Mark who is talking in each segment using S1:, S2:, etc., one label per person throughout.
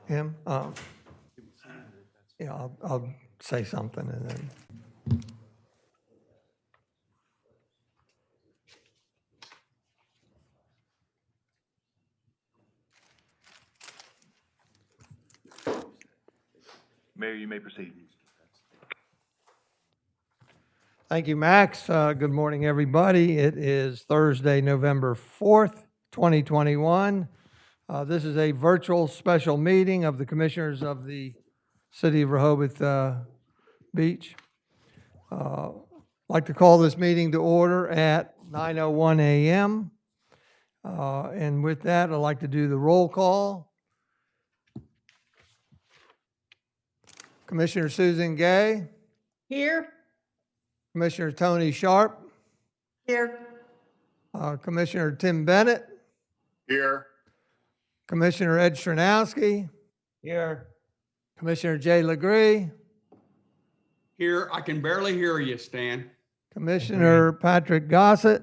S1: Him? Yeah, I'll say something and then.
S2: Mayor, you may proceed.
S1: Thank you, Max. Good morning, everybody. It is Thursday, November 4th, 2021. This is a virtual special meeting of the Commissioners of the City of Rehoboth Beach. I'd like to call this meeting to order at 9:01 a.m. And with that, I'd like to do the roll call. Commissioner Susan Gay,
S3: Here.
S1: Commissioner Tony Sharp,
S3: Here.
S1: Commissioner Tim Bennett,
S2: Here.
S1: Commissioner Ed Stranowski,
S4: Here.
S1: Commissioner Jay Legree,
S5: Here, I can barely hear you, Stan.
S1: Commissioner Patrick Gossett.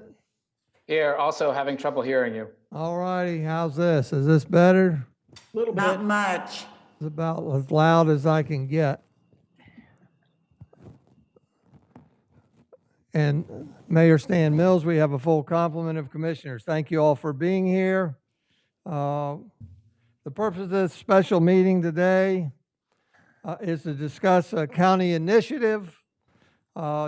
S4: Here, also having trouble hearing you.
S1: All righty, how's this? Is this better?
S3: Little
S6: Not
S3: bit.
S6: much.
S1: It's about as loud as I can get. And Mayor Stan Mills, we have a full complement of commissioners. Thank you all for being here. The purpose of this special meeting today is to discuss a county initiative,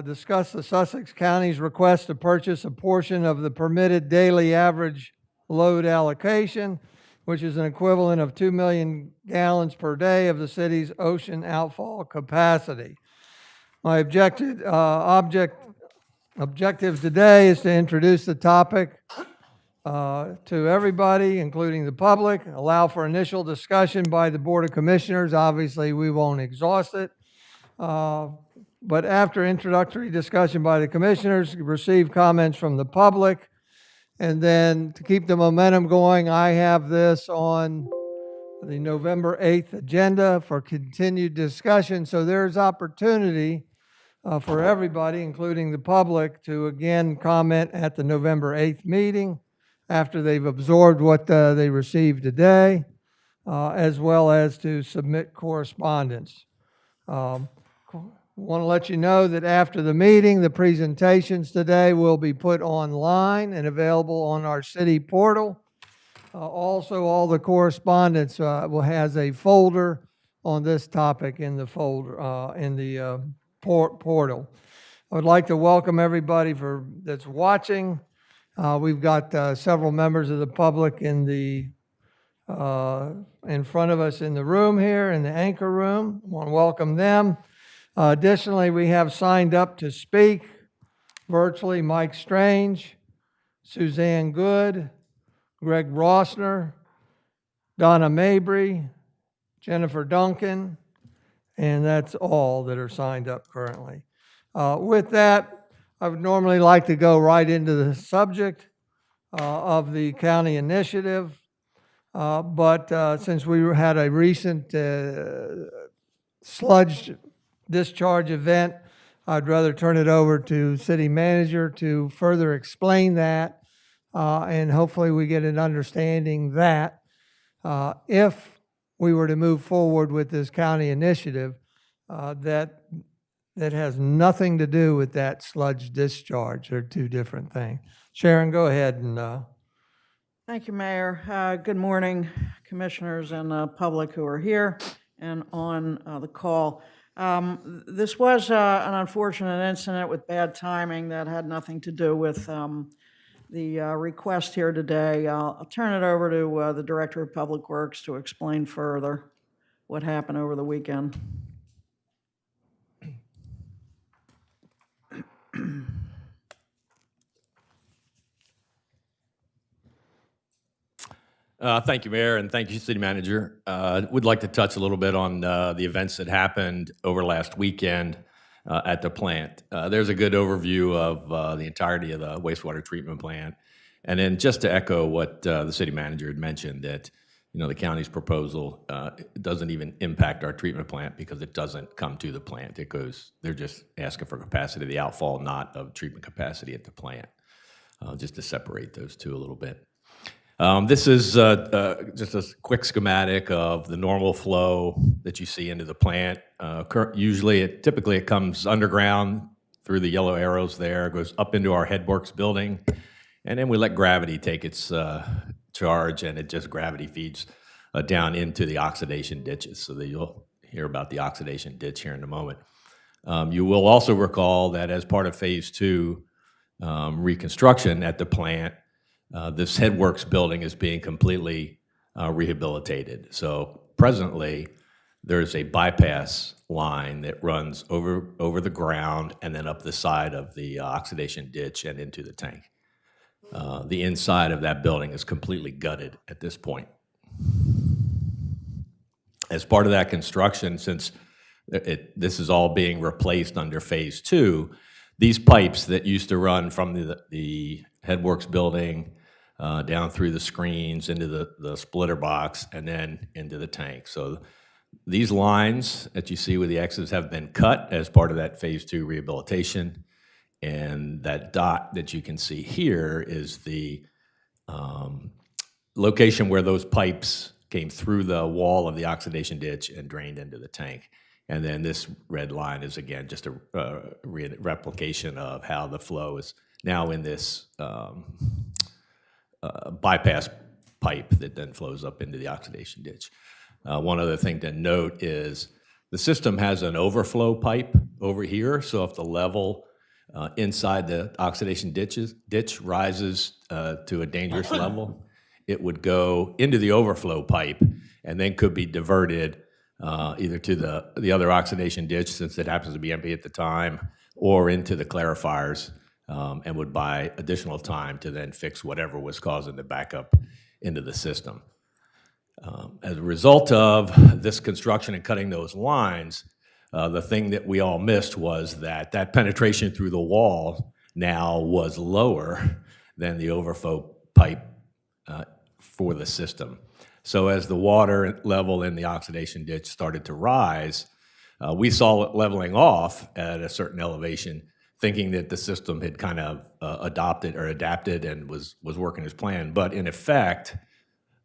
S1: discuss the Sussex County's request to purchase a portion of the permitted daily average load allocation, which is an equivalent of 2 million gallons per day of the city's ocean outfall capacity. My objective today is to introduce the topic to everybody, including the public, allow for initial discussion by the Board of Commissioners. Obviously, we won't exhaust it. But after introductory discussion by the commissioners, receive comments from the public. And then to keep the momentum going, I have this on the November 8th agenda for continued discussion. So there's opportunity for everybody, including the public, to again comment at the November 8th meeting after they've absorbed what they received today, as well as to submit correspondence. Want to let you know that after the meeting, the presentations today will be put online and available on our city portal. Also, all the correspondence has a folder on this topic in the folder in the portal. I would like to welcome everybody that's watching. We've got several members of the public in front of us in the room here, in the anchor room. I want to welcome them. Additionally, we have signed up to speak virtually Mike Strange, Suzanne Good, Greg Rossner, Donna Mabry, Jennifer Duncan, and that's all that are signed up currently. With that, I would normally like to go right into the subject of the county initiative, but since we had a recent sludge discharge event, I'd rather turn it over to city manager to further explain that, and hopefully we get an understanding that if we were to move forward with this county initiative, that has nothing to do with that sludge discharge. They're two different things. Sharon, go ahead and.
S3: Thank you, Mayor. Good morning, commissioners and public who are here and on the call. This was an unfortunate incident with bad timing that had nothing to do with the request here today. I'll turn it over to the Director of Public Works to explain further what happened over the weekend.
S7: Thank you, Mayor, and thank you, City Manager. Would like to touch a little bit on the events that happened over last weekend at the plant. There's a good overview of the entirety of the wastewater treatment plant. And then just to echo what the City Manager had mentioned, that the county's proposal doesn't even impact our treatment plant because it doesn't come to the plant. They're just asking for capacity of the outfall, not of treatment capacity at the plant, just to separate those two a little bit. This is just a quick schematic of the normal flow that you see into the plant. Typically it comes underground through the yellow arrows there, goes up into our headworks building, and then we let gravity take its charge, and it just gravity feeds down into the oxidation ditches. So that you'll hear about the oxidation ditch here in a moment. You will also recall that as part of phase 2 reconstruction at the plant, this headworks building is being completely rehabilitated. So presently, there's a bypass line that runs over the ground and then up the side of the oxidation ditch and into the tank. The inside of that building is completely gutted at this point. As part of that construction, since this is all being replaced under phase 2, these pipes that used to run from the headworks building down through the screens into the splitter box and then into the tank. So these lines that you see with the X's have been cut as part of that phase 2 rehabilitation. And that dot that you can see here is the location where those pipes came through the wall of the oxidation ditch and drained into the tank. And then this red line is, again, just a replication of how the flow is now in this bypass pipe that then flows up into the oxidation ditch. One other thing to note is the system has an overflow pipe over here, so if the level inside the oxidation ditch rises to a dangerous level, it would go into the overflow pipe and then could be diverted either to the other oxidation ditch, since it happens to be empty at the time, or into the clarifiers, and would buy additional time to then fix whatever was causing the backup into the system. As a result of this construction and cutting those lines, the thing that we all missed was that penetration through the wall now was lower than the overflow pipe for the system. So as the water level in the oxidation ditch started to rise, we saw it leveling off at a certain elevation, thinking that the system had kind of adapted and was working as planned. But in effect,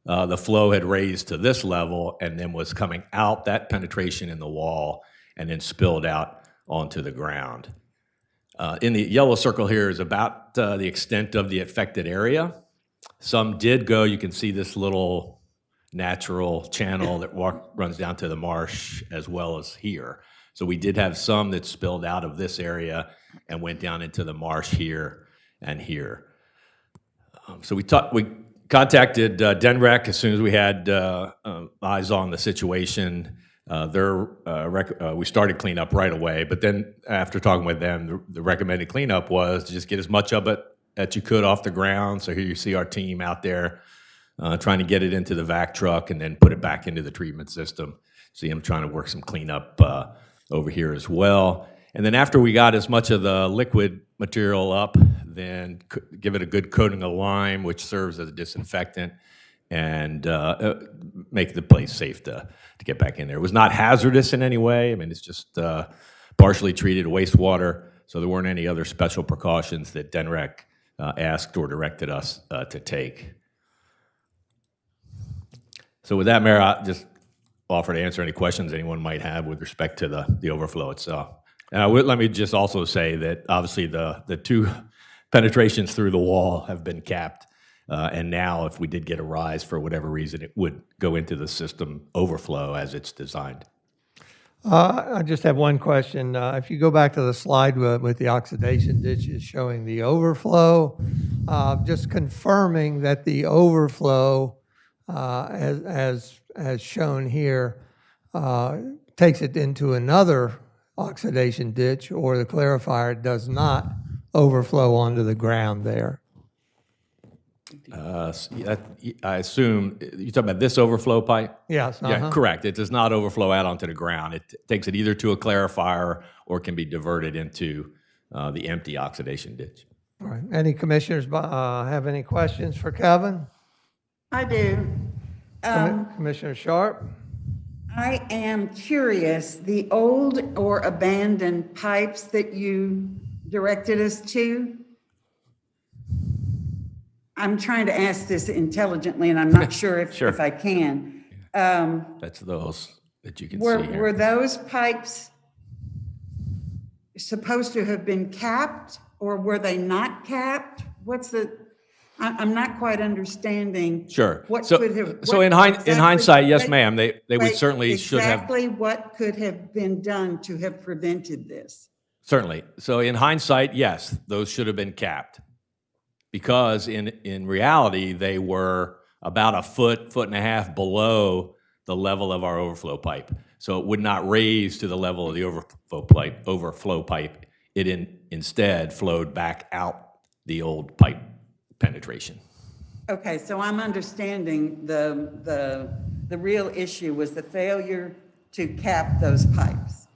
S7: the flow had raised to this level and then was coming out that penetration in the wall and then spilled out onto the ground. In the yellow circle here is about the extent of the affected area. Some did go, you can see this little natural channel that runs down to the marsh as well as here. So we did have some that spilled out of this area and went down into the marsh here and here. So we contacted DENREC as soon as we had eyes on the situation. We started cleanup right away, but then after talking with them, the recommended cleanup was to just get as much of it that you could off the ground. So here you see our team out there trying to get it into the vac truck and then put it back into the treatment system. See them trying to work some cleanup over here as well. And then after we got as much of the liquid material up, then give it a good coating of lime, which serves as a disinfectant, and make the place safe to get back in there. It was not hazardous in any way. I mean, it's just partially treated wastewater, so there weren't any other special precautions that DENREC asked or directed us to take. So with that, Mayor, I'll just offer to answer any questions anyone might have with respect to the overflow itself. And let me just also say that obviously the two penetrations through the wall have been capped. And now if we did get a rise for whatever reason, it would go into the system overflow as it's designed.
S1: I just have one question. If you go back to the slide with the oxidation ditches showing the overflow, just confirming that the overflow, as shown here, takes it into another oxidation ditch, or the clarifier does not overflow onto the ground there.
S7: I assume you're talking about this overflow pipe?
S1: Yes.
S7: Yeah, correct. It does not overflow out onto the ground. It takes it either to a clarifier or can be diverted into the empty oxidation ditch.
S1: All right. Any commissioners have any questions for Kevin?
S6: I do.
S1: Commissioner Sharp?
S6: I am curious, the old or abandoned pipes that you directed us to, I'm trying to ask this intelligently, and I'm not sure if,
S7: Sure.
S6: if I can.
S7: That's those that you can see
S6: Were
S7: here.
S6: those pipes supposed to have been capped, or were they not capped? I'm not quite understanding.
S7: Sure.
S6: What
S7: So,
S6: could have.
S7: so
S6: what
S7: in
S6: exactly-
S7: hindsight, yes,
S6: wait,
S7: ma'am, they would
S6: wait,
S7: certainly should have.
S6: Exactly what could have been done to have prevented this?
S7: Certainly. So in hindsight, yes, those should have been capped. Because in reality, they were about a foot and a half below the level of our overflow pipe. So it would not raise to the level of the overflow pipe. It instead flowed back out the old pipe penetration.
S6: Okay, so I'm understanding the real issue was the failure to cap those pipes.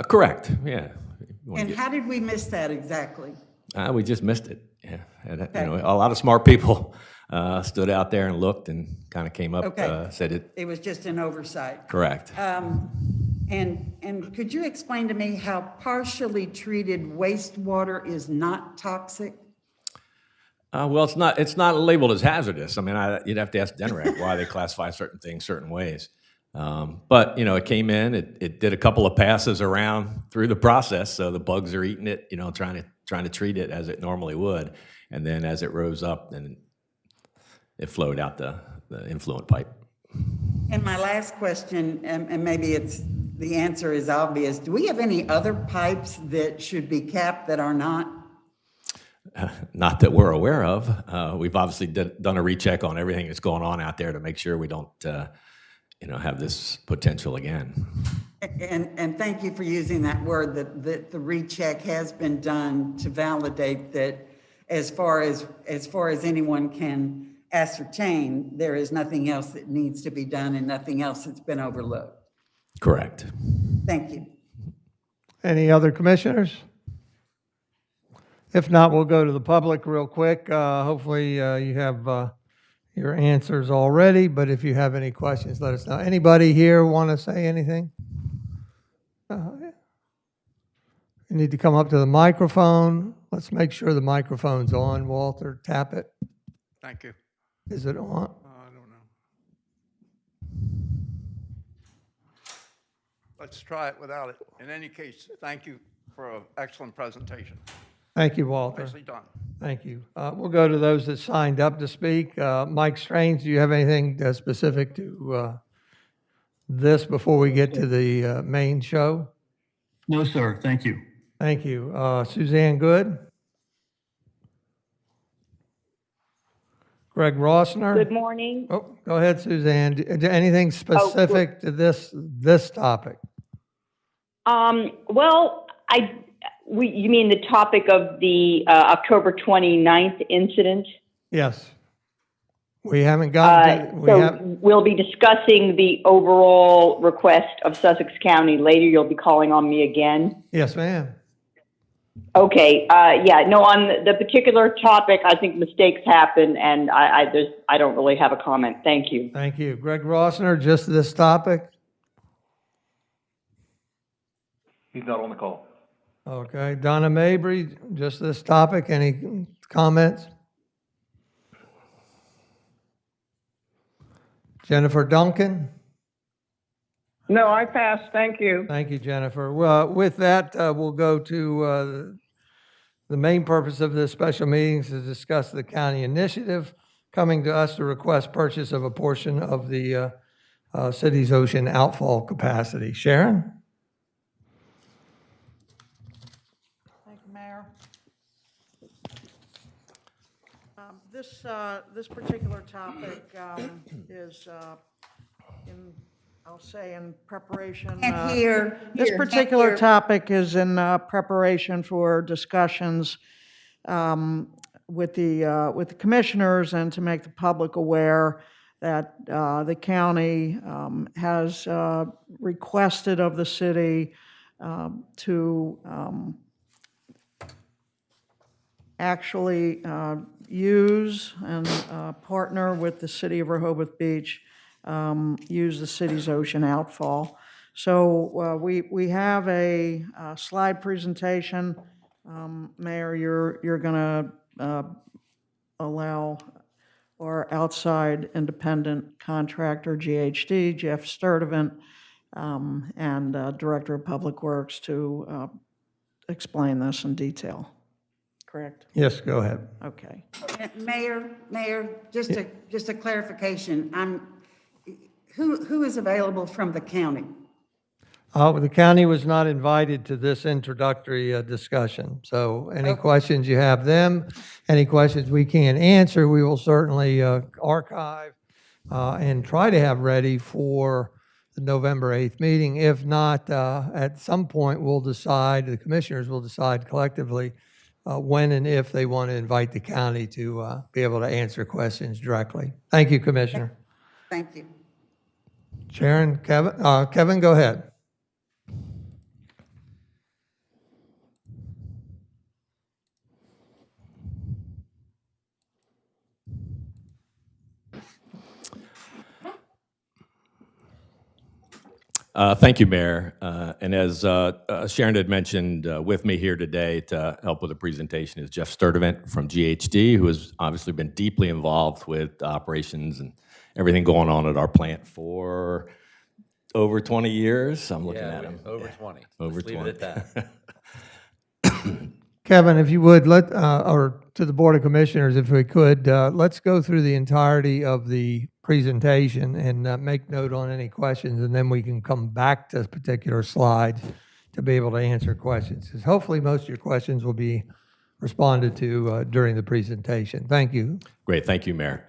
S7: Correct, yeah.
S6: And how did we miss that exactly?
S7: We just missed it, yeah. And,
S6: Okay.
S7: a lot of smart people stood out there and looked and kind of came up,
S6: Okay.
S7: said it,
S6: It was just an oversight.
S7: correct.
S6: And could you explain to me how partially treated wastewater is not toxic?
S7: Well, it's not labeled as hazardous. I mean, you'd have to ask DENREC why they classify certain things certain ways. But, it came in, it did a couple of passes around through the process, so the bugs are eating it, trying to treat it as it normally would. And then as it rose up, then it flowed out the influent pipe.
S6: And my last question, and maybe the answer is obvious, do we have any other pipes that should be capped that are not?
S7: Not that we're aware of. We've obviously done a recheck on everything that's going on out there to make sure we don't, have this potential again.
S6: And thank you for using that word, that the recheck has been done to validate that as far as anyone can ascertain, there is nothing else that needs to be done and nothing else that's been overlooked.
S7: Correct.
S6: Thank you.
S1: Any other commissioners? If not, we'll go to the public real quick. Hopefully, you have your answers already, but if you have any questions, let us know. Anybody here want to say anything? You need to come up to the microphone. Let's make sure the microphone's on. Walter, tap it.
S5: Thank you.
S1: Is it on?
S5: I don't know. Let's try it without it. In any case, thank you for an excellent presentation.
S1: Thank you, Walter.
S5: Nicely done.
S1: Thank you. We'll go to those that signed up to speak. Mike Strange, do you have anything specific to this before we get to the main show?
S8: No, sir. Thank you.
S1: Thank you. Suzanne Good? Greg Rossner?
S9: Good morning.
S1: Oh, go ahead, Suzanne. Anything specific to this topic?
S9: Well, you mean the topic of the October 29th incident?
S1: Yes. We haven't gotten to,
S9: We'll be discussing the overall request of Sussex County later. You'll be calling on me again.
S1: yes, ma'am.
S9: Okay. On the particular topic, I think mistakes happen, and I don't really have a comment. Thank you.
S1: Thank you. Greg Rossner, just this topic?
S2: He's not on the call.
S1: Okay. Donna Mabry, just this topic. Any comments? Jennifer Duncan?
S10: No, I passed. Thank you.
S1: Thank you, Jennifer. Well, with that, we'll go to the main purpose of this special meeting is to discuss the county initiative coming to us to request purchase of a portion of the city's ocean outfall capacity. Sharon?
S3: Thank you, Mayor. This particular topic is in preparation.
S6: And here.
S3: This particular topic is in preparation for discussions with the commissioners and to make the public aware that the county has requested of the city to actually use and partner with the city of Rehoboth Beach, use the city's ocean outfall. So we have a slide presentation. Mayor, you're going to allow our outside independent contractor, GHD, Jeff Sturdivant, and Director of Public Works to explain this in detail. Correct?
S1: Yes, go ahead.
S3: Okay.
S6: Mayor, just a clarification. Who is available from the county?
S1: The county was not invited to this introductory discussion. So any questions you have them, any questions we can't answer, we will certainly archive and try to have ready for the November 8th meeting. If not, at some point, we'll decide, the commissioners will decide collectively when and if they want to invite the county to be able to answer questions directly. Thank you, Commissioner.
S6: Thank you.
S1: Sharon, Kevin, go ahead.
S7: Thank you, Mayor. And as Sharon had mentioned, with me here today to help with the presentation is Jeff Sturdivant from GHD, who has obviously been deeply involved with operations and everything going on at our plant for over 20 years. I'm looking at him.
S2: Over 20.
S7: Over
S2: Let's
S7: 20.
S2: leave it at that.
S1: Kevin, if you would, or to the Board of Commissioners, if we could, let's go through the entirety of the presentation and make note on any questions, and then we can come back to particular slides to be able to answer questions. 'Cause hopefully most of your questions will be responded to during the presentation. Thank you.
S7: Great, thank you, Mayor.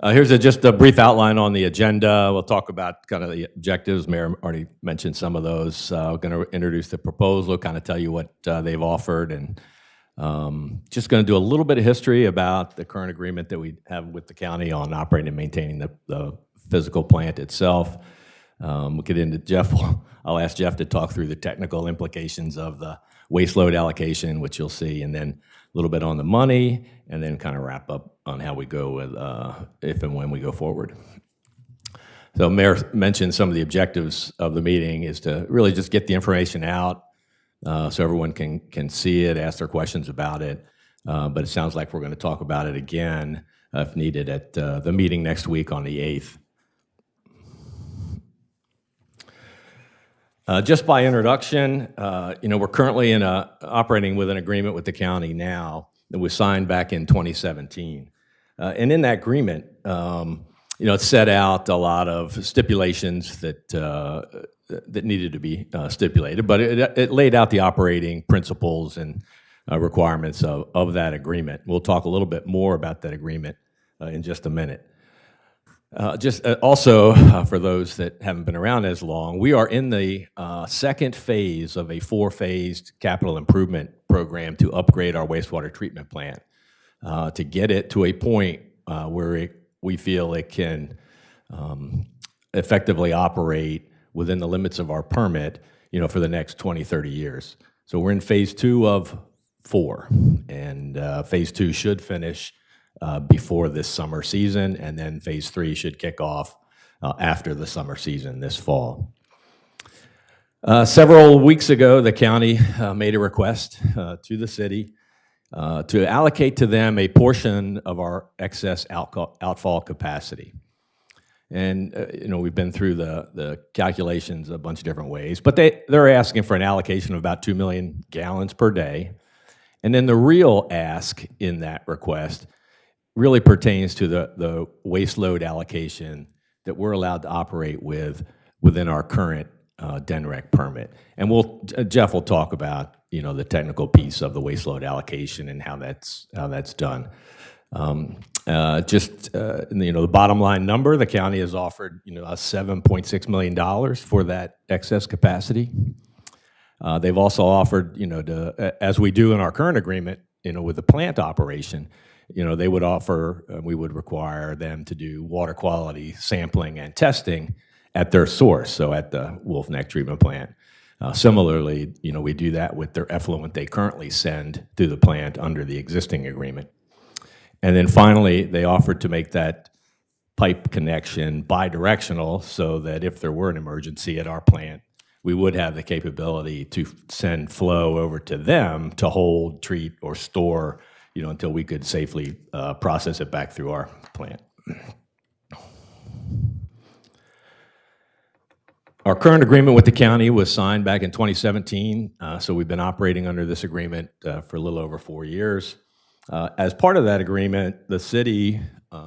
S7: Here's just a brief outline on the agenda. We'll talk about kind of the objectives. Mayor already mentioned some of those. We're going to introduce the proposal, kind of tell you what they've offered, and just going to do a little bit of history about the current agreement that we have with the county on operating and maintaining the physical plant itself. We'll get into I'll ask Jeff to talk through the technical implications of the waste load allocation, which you'll see, and then a little bit on the money, and then kind of wrap up on how we go with if and when we go forward. So Mayor mentioned some of the objectives of the meeting is to really just get the information out so everyone can see it, ask their questions about it. But it sounds like we're going to talk about it again if needed at the meeting next week on the 8th. Just by introduction, we're currently operating with an agreement with the county now that was signed back in 2017. And in that agreement, it set out a lot of stipulations that needed to be stipulated, but it laid out the operating principles and requirements of that agreement. We'll talk a little bit more about that agreement in just a minute. Also, for those that haven't been around as long, we are in the second phase of a 4-phased capital improvement program to upgrade our wastewater treatment plant to get it to a point where we feel it can effectively operate within the limits of our permit, for the next 20, 30 years. So we're in phase 2 of 4, and phase 2 should finish before this summer season, and then phase 3 should kick off after the summer season this fall. Several weeks ago, the county made a request to the city to allocate to them a portion of our excess outfall capacity. And we've been through the calculations a bunch of different ways, but they're asking for an allocation of about 2 million gallons per day. And then the real ask in that request really pertains to the waste load allocation that we're allowed to operate within our current DENREC permit. And Jeff will talk about the technical piece of the waste load allocation and how that's done. The bottom line number, the county has offered us $7.6 million for that excess capacity. They've also offered as we do in our current agreement with the plant operation, they would offer, we would require them to do water quality sampling and testing at their source, so at the Wolf Neck treatment plant. Similarly, we do that with their effluent they currently send to the plant under the existing agreement. And then finally, they offered to make that pipe connection bidirectional so that if there were an emergency at our plant, we would have the capability to send flow over to them to hold, treat, or store until we could safely process it back through our plant. Our current agreement with the county was signed back in 2017, so we've been operating under this agreement for a little over 4 years. As part of that agreement, the city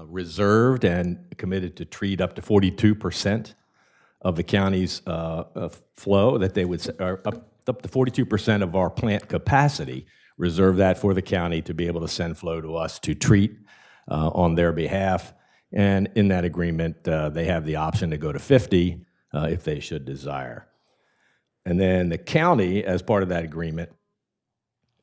S7: reserved and committed to treat up to 42% of the county's flow, that they would, or up to 42% of our plant capacity, reserve that for the county to be able to send flow to us to treat on their behalf. And in that agreement, they have the option to go to 50 if they should desire. And then the county, as part of that agreement,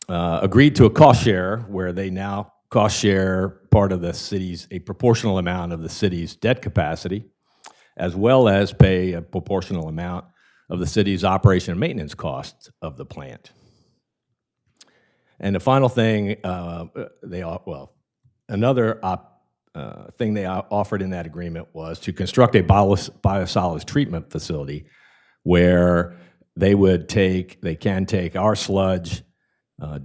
S7: agreed to a cost share where they now cost share part of the city's, a proportional amount of the city's debt capacity, as well as pay a proportional amount of the city's operation and maintenance costs of the plant. And the final thing, another thing they offered in that agreement was to construct a biosolids treatment facility where they can take our sludge,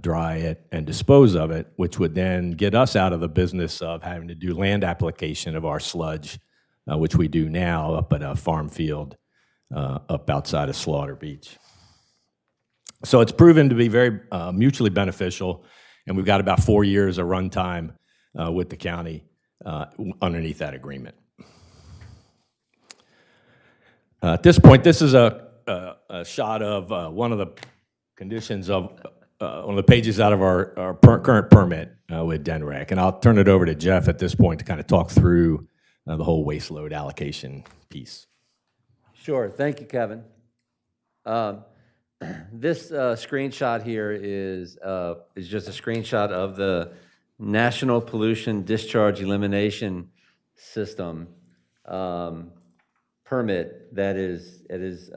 S7: dry it, and dispose of it, which would then get us out of the business of having to do land application of our sludge, which we do now up at a farm field up outside of Slaughter Beach. So it's proven to be very mutually beneficial, and we've got about 4 years of runtime with the county underneath that agreement. At this point, this is a shot of one of the conditions of one of the pages out of our current permit with DENREC, and I'll turn it over to Jeff at this point to kind of talk through the whole waste load allocation piece.
S11: Sure, thank you, Kevin. This screenshot here is just a screenshot of the National Pollution Discharge Elimination System permit that is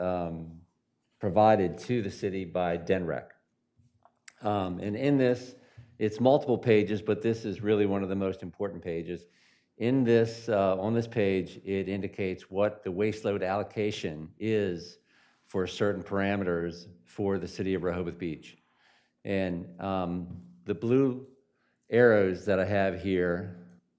S11: provided to the city by DENREC. And in this, it's multiple pages, but this is really one of the most important pages. In this, on this page, it indicates what the waste load allocation is for certain parameters for the city of Rehoboth Beach. And the blue arrows that I have here,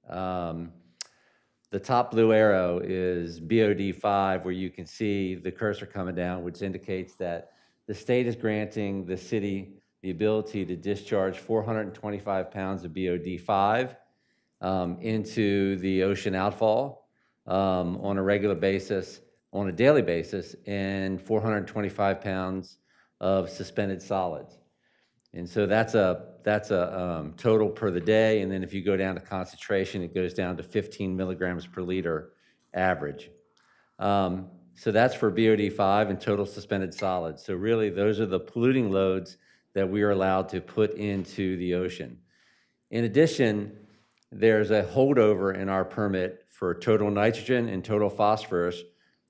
S11: the top blue arrow is BOD 5, where you can see the cursor coming down, which indicates that the state is granting the city the ability to discharge 425 pounds of BOD 5 into the ocean outfall on a regular basis, on a daily basis, and 425 pounds of suspended solids. And so that's a total per the day, and then if you go down to concentration, it goes down to 15 milligrams per liter average. So that's for BOD 5 and total suspended solids. So really, those are the polluting loads that we are allowed to put into the ocean. In addition, there's a holdover in our permit for total nitrogen and total phosphorus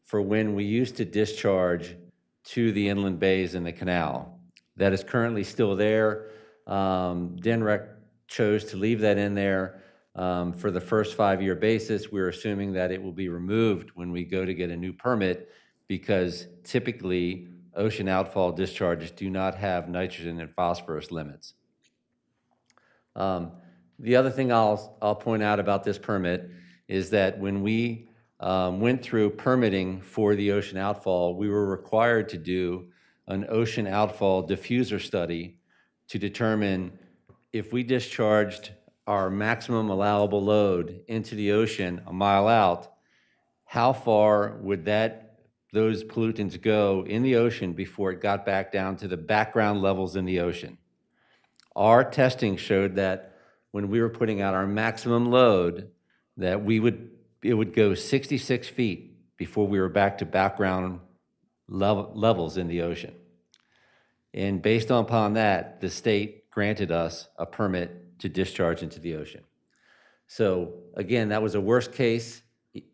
S11: for when we used to discharge to the inland bays in the canal. That is currently still there. DENREC chose to leave that in there for the first 5-year basis. We're assuming that it will be removed when we go to get a new permit, because typically ocean outfall discharges do not have nitrogen and phosphorus limits. The other thing I'll point out about this permit is that when we went through permitting for the ocean outfall, we were required to do an ocean outfall diffuser study to determine if we discharged our maximum allowable load into the ocean a mile out, how far would those pollutants go in the ocean before it got back down to the background levels in the ocean. Our testing showed that when we were putting out our maximum load, that it would go 66 feet before we were back to background levels in the ocean. And based upon that, the state granted us a permit to discharge into the ocean. So again, that was a worst case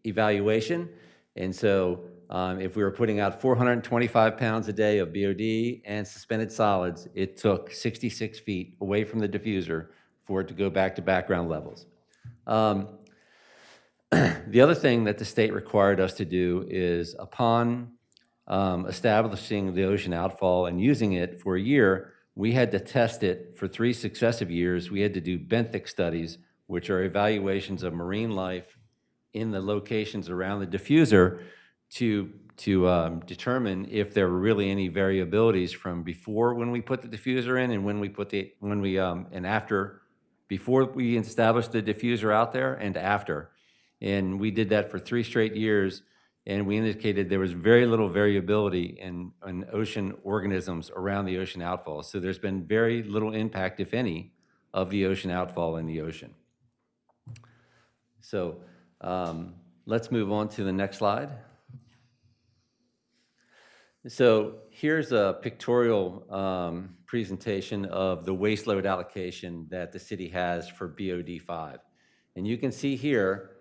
S11: evaluation. And so if we were putting out 425 pounds a day of BOD and suspended solids, it took 66 feet away from the diffuser for it to go back to background levels. The other thing that the state required us to do is, upon establishing the ocean outfall and using it for a year, we had to test it for 3 successive years. We had to do benthic studies, which are evaluations of marine life in the locations around the diffuser to determine if there were really any variabilities from before when we put the diffuser in and before we established the diffuser out there and after. And we did that for 3 straight years, and we indicated there was very little variability in ocean organisms around the ocean outfall. So there's been very little impact, if any, of the ocean outfall in the ocean. So let's move on to the next slide. So here's a pictorial presentation of the waste load allocation that the city has for BOD5. And you can see here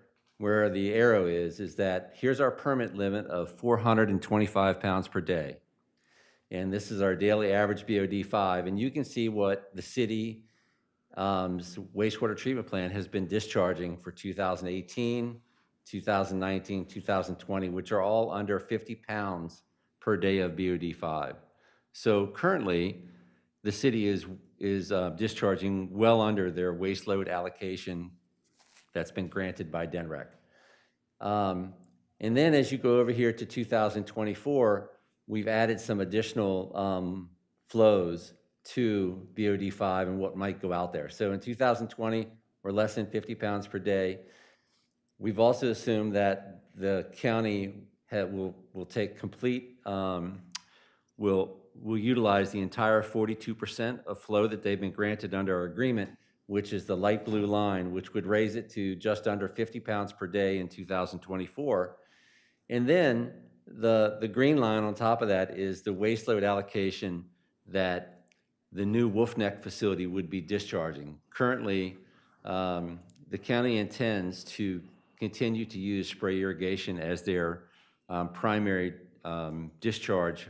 S11: where the arrow is that here's our permit limit of 425 pounds per day. And this is our daily average BOD5. And you can see what the city's wastewater treatment plant has been discharging for 2018, 2019, 2020, which are all under 50 pounds per day of BOD5. So currently, the city is discharging well under their waste load allocation that's been granted by DNREC. And then as you go over here to 2024, we've added some additional flows to BOD5 and what might go out there. So in 2020, we're less than 50 pounds per day. We've also assumed that the county will take complete, will utilize the entire 42% of flow that they've been granted under our agreement, which is the light blue line, which would raise it to just under 50 pounds per day in 2024. And then the green line on top of that is the waste load allocation that the new Wolf Neck facility would be discharging. Currently, the county intends to continue to use spray irrigation as their primary discharge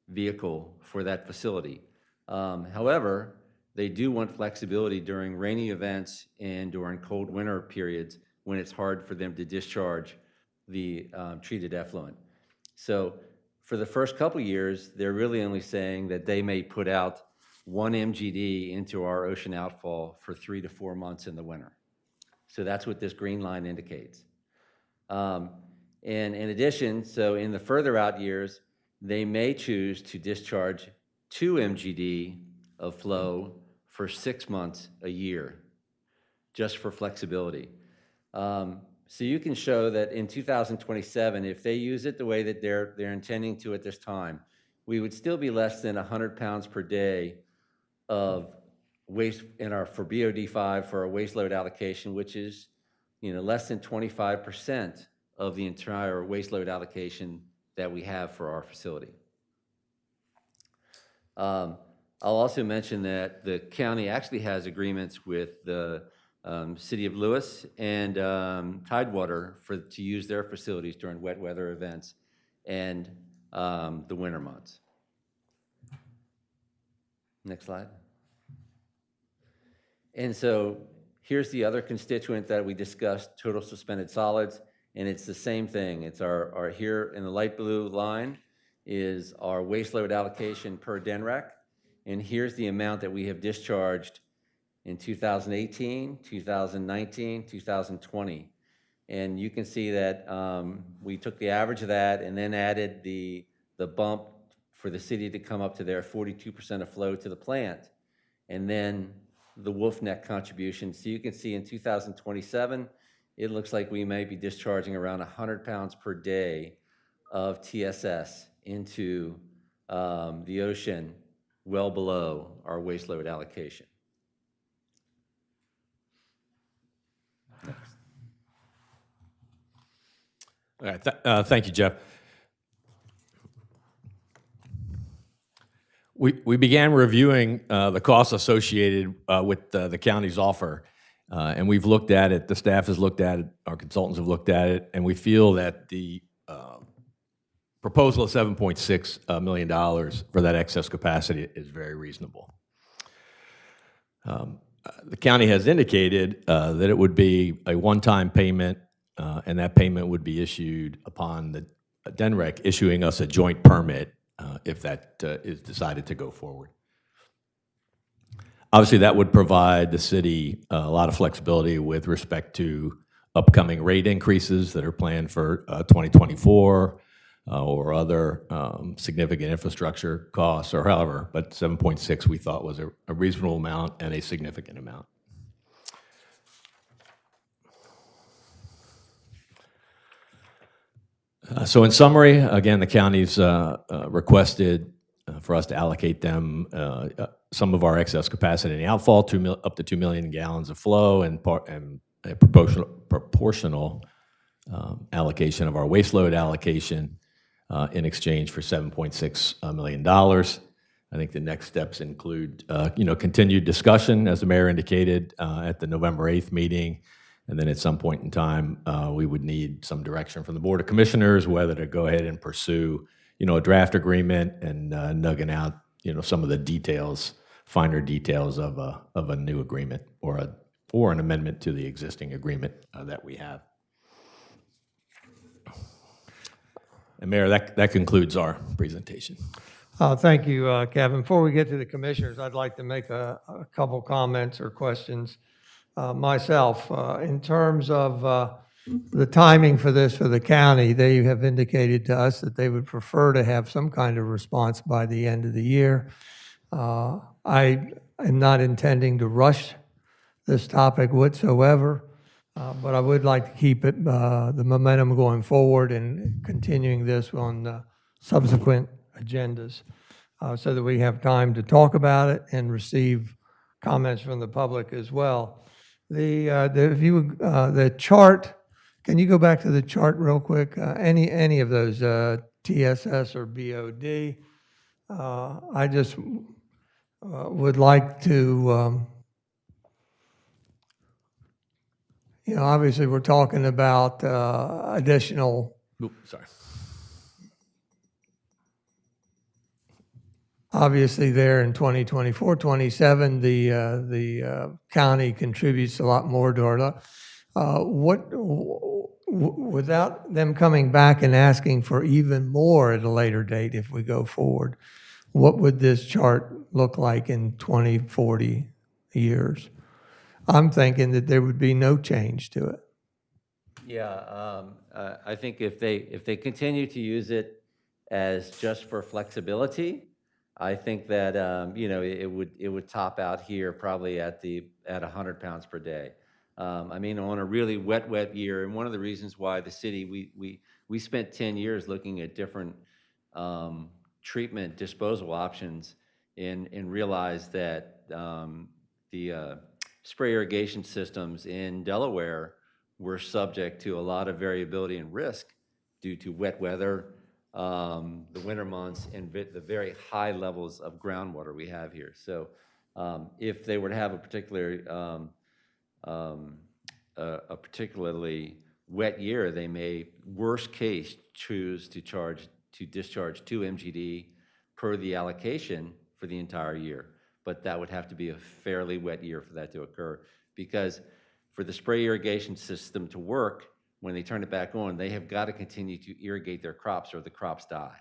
S11: vehicle for that facility. However, they do want flexibility during rainy events and during cold winter periods when it's hard for them to discharge the treated effluent. So for the first couple years, they're really only saying that they may put out 1 MGD into our ocean outfall for 3 to 4 months in the winter. So that's what this green line indicates. And in addition, so in the further out years, they may choose to discharge 2 MGD of flow for 6 months a year, just for flexibility. So you can show that in 2027, if they use it the way that they're intending to at this time, we would still be less than 100 pounds per day of waste for BOD5 for our waste load allocation, which is less than 25% of the entire waste load allocation that we have for our facility. I'll also mention that the county actually has agreements with the City of Lewis and Tidewater to use their facilities during wet weather events and the winter months. Next slide. And so here's the other constituent that we discussed, total suspended solids, and it's the same thing. It's our here in the light blue line is our waste load allocation per DNREC, and here's the amount that we have discharged in 2018, 2019, 2020. And you can see that we took the average of that and then added the bump for the city to come up to their 42% of flow to the plant, and then the Wolf Neck contribution. So you can see in 2027, it looks like we may be discharging around 100 pounds per day of TSS into the ocean, well below our waste load allocation. Next.
S7: All right, thank you, Jeff. We began reviewing the costs associated with the county's offer, and we've looked at it. The staff has looked at it. Our consultants have looked at it, and we feel that the proposal of $7.6 million for that excess capacity is very reasonable. The county has indicated that it would be a one-time payment, and that payment would be issued upon the DNREC issuing us a joint permit if that is decided to go forward. Obviously, that would provide the city a lot of flexibility with respect to upcoming rate increases that are planned for 2024 or other significant infrastructure costs or however, but 7.6 we thought was a reasonable amount and a significant amount. So in summary, again, the county's requested for us to allocate them some of our excess capacity in the outfall, up to 2 million gallons of flow, and a proportional allocation of our waste load allocation in exchange for $7.6 million. I think the next steps include, continued discussion, as the mayor indicated, at the November 8th meeting. And then at some point in time, we would need some direction from the Board of Commissioners, whether to go ahead and pursue, a draft agreement and nugging out, some of the details, finer details of a new agreement or an amendment to the existing agreement that we have. And Mayor, that concludes our presentation.
S1: Thank you, Kevin. Before we get to the commissioners, I'd like to make a couple comments or questions myself. In terms of the timing for this for the county, they have indicated to us that they would prefer to have some kind of response by the end of the year. I am not intending to rush this topic whatsoever, but I would like to keep it, the momentum going forward and continuing this on subsequent agendas so that we have time to talk about it and receive comments from the public as well. The chart, can you go back to the chart real quick? Any of those, TSS or BOD? I just would like to, obviously we're talking about additional.
S7: Oops, sorry.
S1: Obviously, there in 2024, 27, the county contributes a lot more to our. Without them coming back and asking for even more at a later date, if we go forward, what would this chart look like in 20, 40 years? I'm thinking that there would be no change to it.
S11: Yeah, I think if they continue to use it as just for flexibility, I think that it would top out here probably at 100 pounds per day. I mean, on a really wet year, and one of the reasons why the city we spent 10 years looking at different treatment disposal options and realized that the spray irrigation systems in Delaware were subject to a lot of variability and risk due to wet weather, the winter months, and the very high levels of groundwater we have here. So if they were to have a particularly wet year, they may, worst case, choose to discharge 2 MGD per the allocation for the entire year. But that would have to be a fairly wet year for that to occur, because for the spray irrigation system to work, when they turn it back on, they have got to continue to irrigate their crops or the crops die.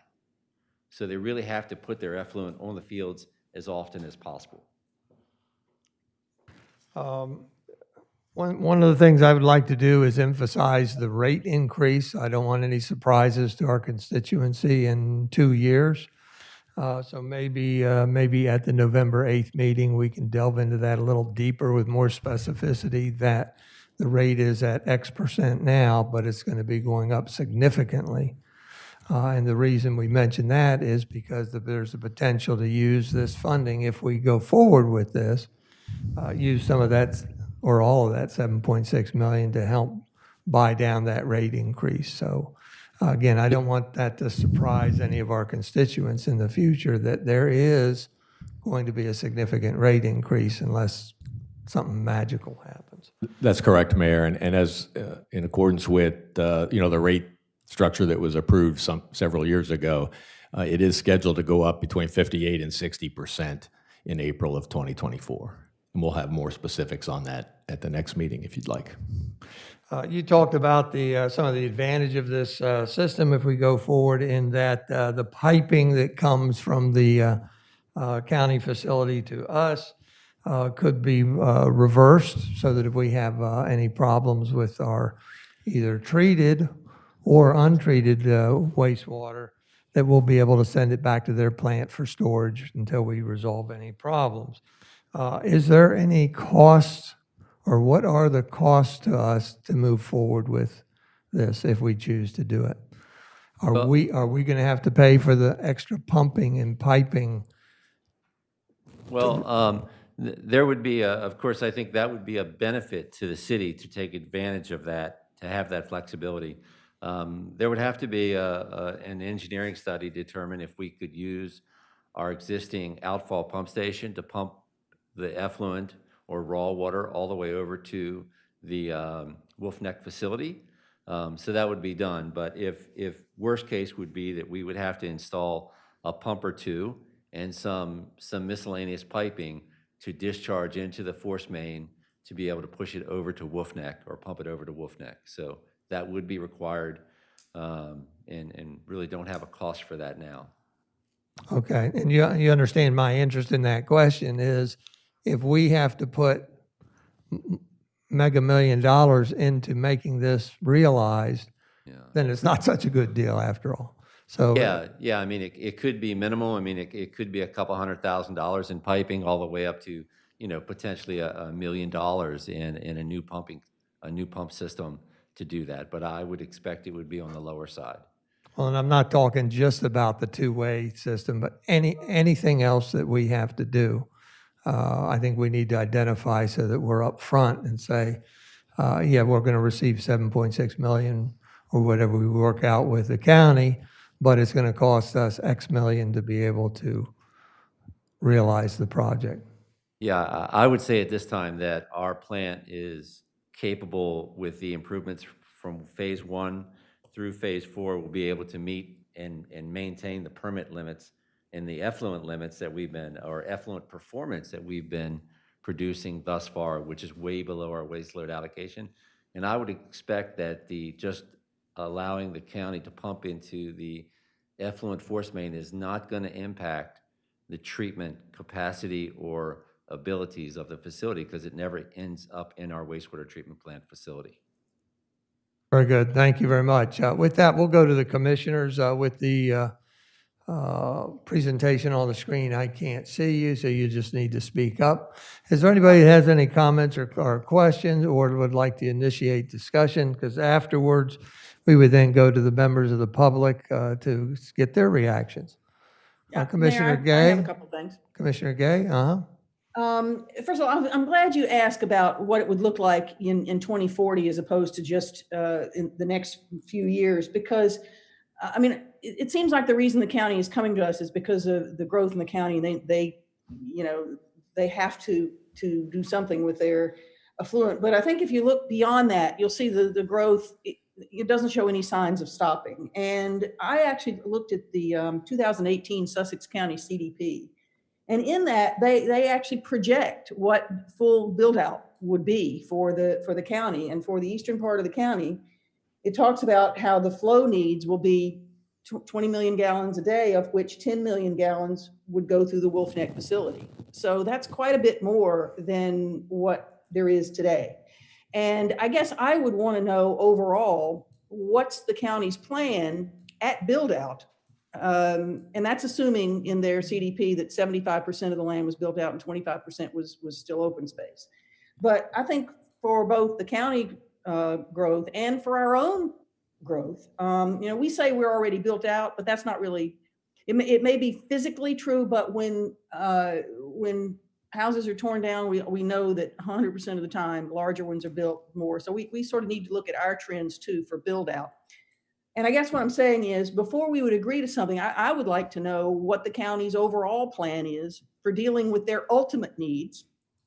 S11: So they really have to put their effluent on the fields as often as possible.
S1: One of the things I would like to do is emphasize the rate increase. I don't want any surprises to our constituency in 2 years. So maybe at the November 8th meeting, we can delve into that a little deeper with more specificity, that the rate is at X% now, but it's going to be going up significantly. And the reason we mention that is because there's a potential to use this funding, if we go forward with this, use some of that or all of that $7.6 million to help buy down that rate increase. So again, I don't want that to surprise any of our constituents in the future, that there is going to be a significant rate increase unless something magical happens.
S7: That's correct, Mayor. And as in accordance with the rate structure that was approved several years ago, it is scheduled to go up between 58 and 60% in April of 2024. And we'll have more specifics on that at the next meeting if you'd like.
S1: You talked about some of the advantage of this system if we go forward, in that the piping that comes from the county facility to us, could be reversed so that if we have any problems with our either treated or untreated wastewater, that we'll be able to send it back to their plant for storage until we resolve any problems. Is there any cost, or what are the costs to us to move forward with this if we choose to do it? Are we going to have to pay for the extra pumping and piping?
S11: Well, there would be, of course, I think that would be a benefit to the city to take advantage of that, to have that flexibility. There would have to be an engineering study to determine if we could use our existing outfall pump station to pump the effluent or raw water all the way over to the Wolf Neck facility. So that would be done. But if worst case would be that we would have to install a pump or two and some miscellaneous piping to discharge into the force main to be able to push it over to Wolf Neck or pump it over to Wolf Neck. So that would be required, and really don't have a cost for that now.
S1: Okay, and you understand my interest in that question is if we have to put mega $1 million into making this realized, then it's not such a good deal after all. So
S11: Yeah. I mean, it could be minimal. I mean, it could be a couple $100,000 in piping all the way up to, potentially $1 million in a new pump system to do that. But I would expect it would be on the lower side.
S1: Well, and I'm not talking just about the two-way system, but anything else that we have to do. I think we need to identify so that we're up front and say, yeah, we're going to receive 7.6 million or whatever we work out with the county, but it's going to cost us X million to be able to realize the project.
S11: Yeah, I would say at this time that our plant is capable with the improvements from phase 1 through phase 4 will be able to meet and maintain the permit limits and the effluent limits that or effluent performance that we've been producing thus far, which is way below our waste load allocation. And I would expect that just allowing the county to pump into the effluent force main is not going to impact the treatment capacity or abilities of the facility because it never ends up in our wastewater treatment plant facility.
S1: Very good. Thank you very much. With that, we'll go to the commissioners with the presentation on the screen. I can't see you, so you just need to speak up. Is there anybody that has any comments or questions or would like to initiate discussion? Because afterwards, we would then go to the members of the public to get their reactions. Commissioner Gay?
S12: I have a couple things.
S1: Commissioner Gay,
S12: First of all, I'm glad you asked about what it would look like in 2040 as opposed to just in the next few years, because I mean, it seems like the reason the county is coming to us is because of the growth in the county. They have to do something with their affluent. But I think if you look beyond that, you'll see the growth. It doesn't show any signs of stopping. And I actually looked at the 2018 Sussex County CDP. And in that, they actually project what full build out would be for the county. And for the eastern part of the county, it talks about how the flow needs will be 20 million gallons a day, of which 10 million gallons would go through the Wolf Neck facility. So that's quite a bit more than what there is today. And I guess I would want to know overall, what's the county's plan at build out? And that's assuming in their CDP that 75% of the land was built out and 25% was still open space. But I think for both the county growth and for our own growth, we say we're already built out, but that's not really, it may be physically true, but when houses are torn down, we know that 100% of the time, larger ones are built more. So we sort of need to look at our trends too for build out. And I guess what I'm saying is, before we would agree to something, I would like to know what the county's overall plan is for dealing with their ultimate needs,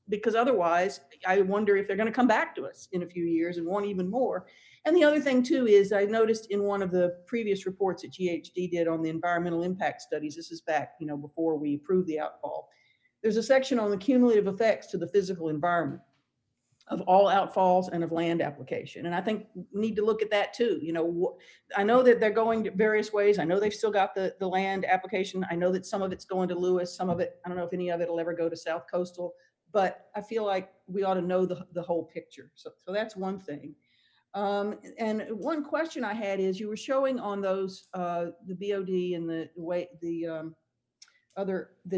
S12: because otherwise I wonder if they're going to come back to us in a few years and want even more. And the other thing too is I noticed in one of the previous reports that GHD did on the environmental impact studies, this is back, before we approved the outfall, there's a section on the cumulative effects to the physical environment of all outfalls and of land application. And I think we need to look at that too. I know that they're going to various ways. I know they've still got the land application. I know that some of it's going to Lewis, some of it, I don't know if any of it will ever go to South Coastal, but I feel like we ought to know the whole picture. So that's one thing. And one question I had is, you were showing on those, the BOD and the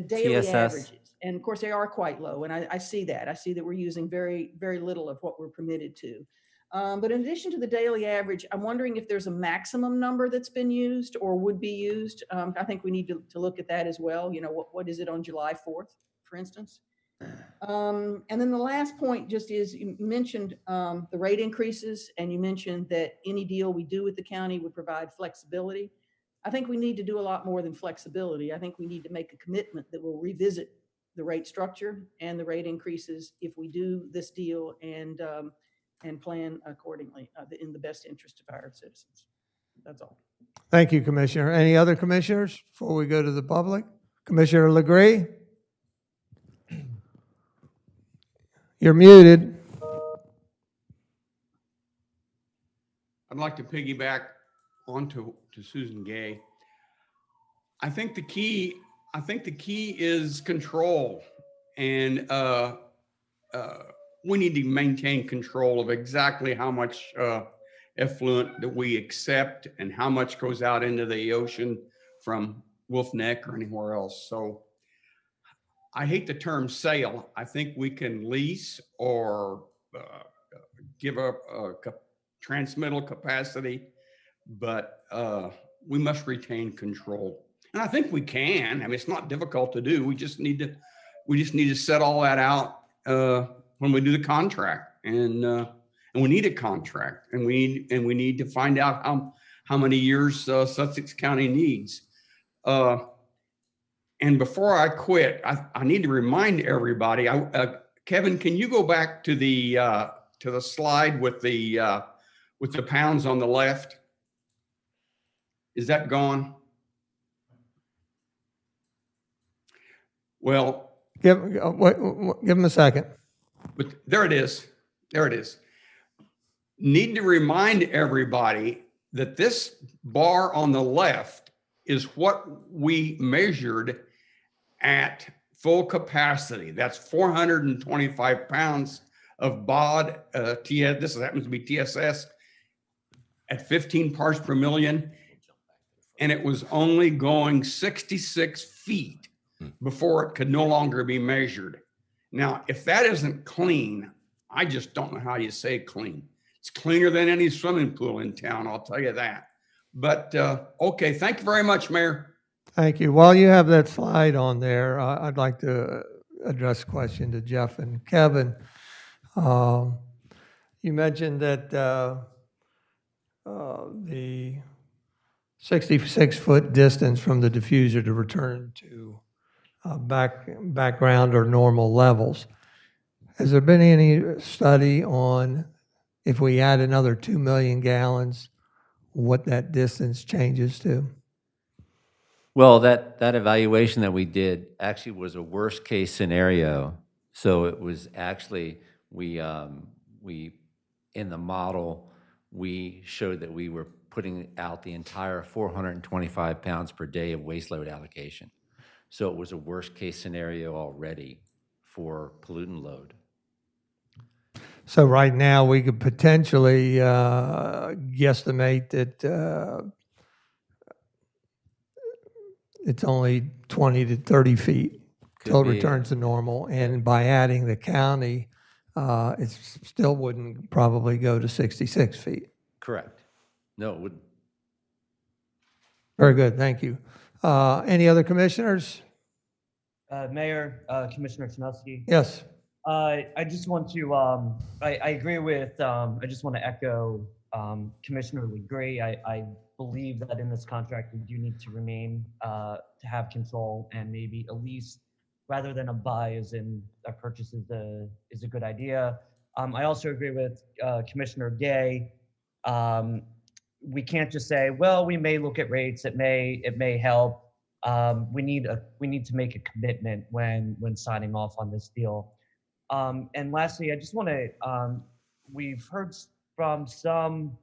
S12: daily
S11: TSS.
S12: averages. And of course, they are quite low. And I see that. I see that we're using very, very little of what we're permitted to. But in addition to the daily average, I'm wondering if there's a maximum number that's been used or would be used. I think we need to look at that as well. You know, what is it on July 4th, for instance? And then the last point just is, you mentioned the rate increases, and you mentioned that any deal we do with the county would provide flexibility. I think we need to do a lot more than flexibility. I think we need to make a commitment that we'll revisit the rate structure and the rate increases if we do this deal, and plan accordingly in the best interest of our citizens. That's all.
S1: Thank you, Commissioner. Any other commissioners before we go to the public? Commissioner Legree? You're muted.
S5: I'd like to piggyback onto Susan Gay. I think the key is control, and we need to maintain control of exactly how much effluent that we accept and how much goes out into the ocean from Wolf Neck or anywhere else. So I hate the term sale. I think we can lease or give up transmittal capacity, but we must retain control. And I think we can. I mean, it's not difficult to do. We just need to set all that out when we do the contract, and we need a contract, and we need to find out how many years Sussex County needs. And before I quit, I need to remind everybody. Kevin, can you go back to the slide with the pounds on the left? Is that gone? Well,
S1: Give him a second.
S5: but there it is. There it is. Need to remind everybody that this bar on the left is what we measured at full capacity. That's 425 pounds of BOD. This happens to be TSS at 15 parts per million. And it was only going 66 feet before it could no longer be measured. Now, if that isn't clean, I just don't know how you say clean. It's cleaner than any swimming pool in town, I'll tell you that. But okay, thank you very much, Mayor.
S1: Thank you. While you have that slide on there, I'd like to address a question to Jeff and Kevin. You mentioned that the 66-foot distance from the diffuser to return to background or normal levels. Has there been any study on if we add another 2 million gallons, what that distance changes to?
S11: Well, that evaluation that we did actually was a worst case scenario. So it was actually, we in the model, we showed that we were putting out the entire 425 pounds per day of waste load allocation. So it was a worst case scenario already for pollutant load.
S1: So right now, we could potentially guesstimate that it's only 20 to 30 feet till it returns to normal. And by adding the county, it still wouldn't probably go to 66 feet.
S11: Correct. No, it wouldn't.
S1: Very good, thank you. Any other commissioners?
S13: Mayor, Commissioner Snusky.
S1: Yes.
S13: I just want to, I agree with, I just want to echo Commissioner Legree. I believe that in this contract, we do need to remain, to have control, and maybe a lease rather than a buy as in a purchase is a good idea. I also agree with Commissioner Gay. We can't just say, well, we may look at rates, it may help. We need to make a commitment when signing off on this deal. And lastly, I just want to, we've heard from some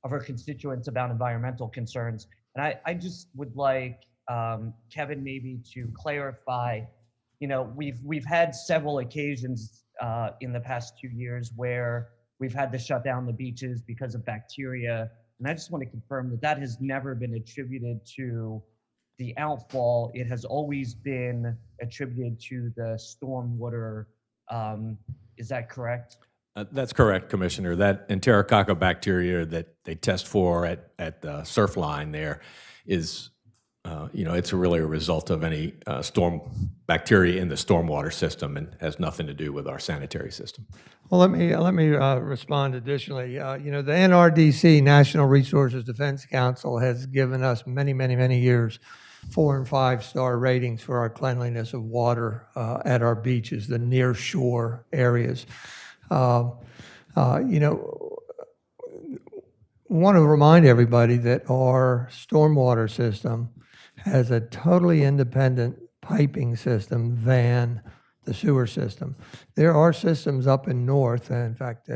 S13: of our constituents about environmental concerns, and I just would like Kevin maybe to clarify we've had several occasions in the past 2 years where we've had to shut down the beaches because of bacteria. And I just want to confirm that that has never been attributed to the outfall. It has always been attributed to the stormwater. Is that correct?
S7: That's correct, Commissioner. That Enterococca bacteria that they test for at the surf line there is, it's really a result of any storm bacteria in the stormwater system and has nothing to do with our sanitary system.
S1: Well, let me respond additionally. The NRDC, National Resources Defense Council, has given us many, many, many years 4- and 5-star ratings for our cleanliness of water at our beaches, the near shore areas. Want to remind everybody that our stormwater system has a totally independent piping system than the sewer system. There are systems up in north, in fact,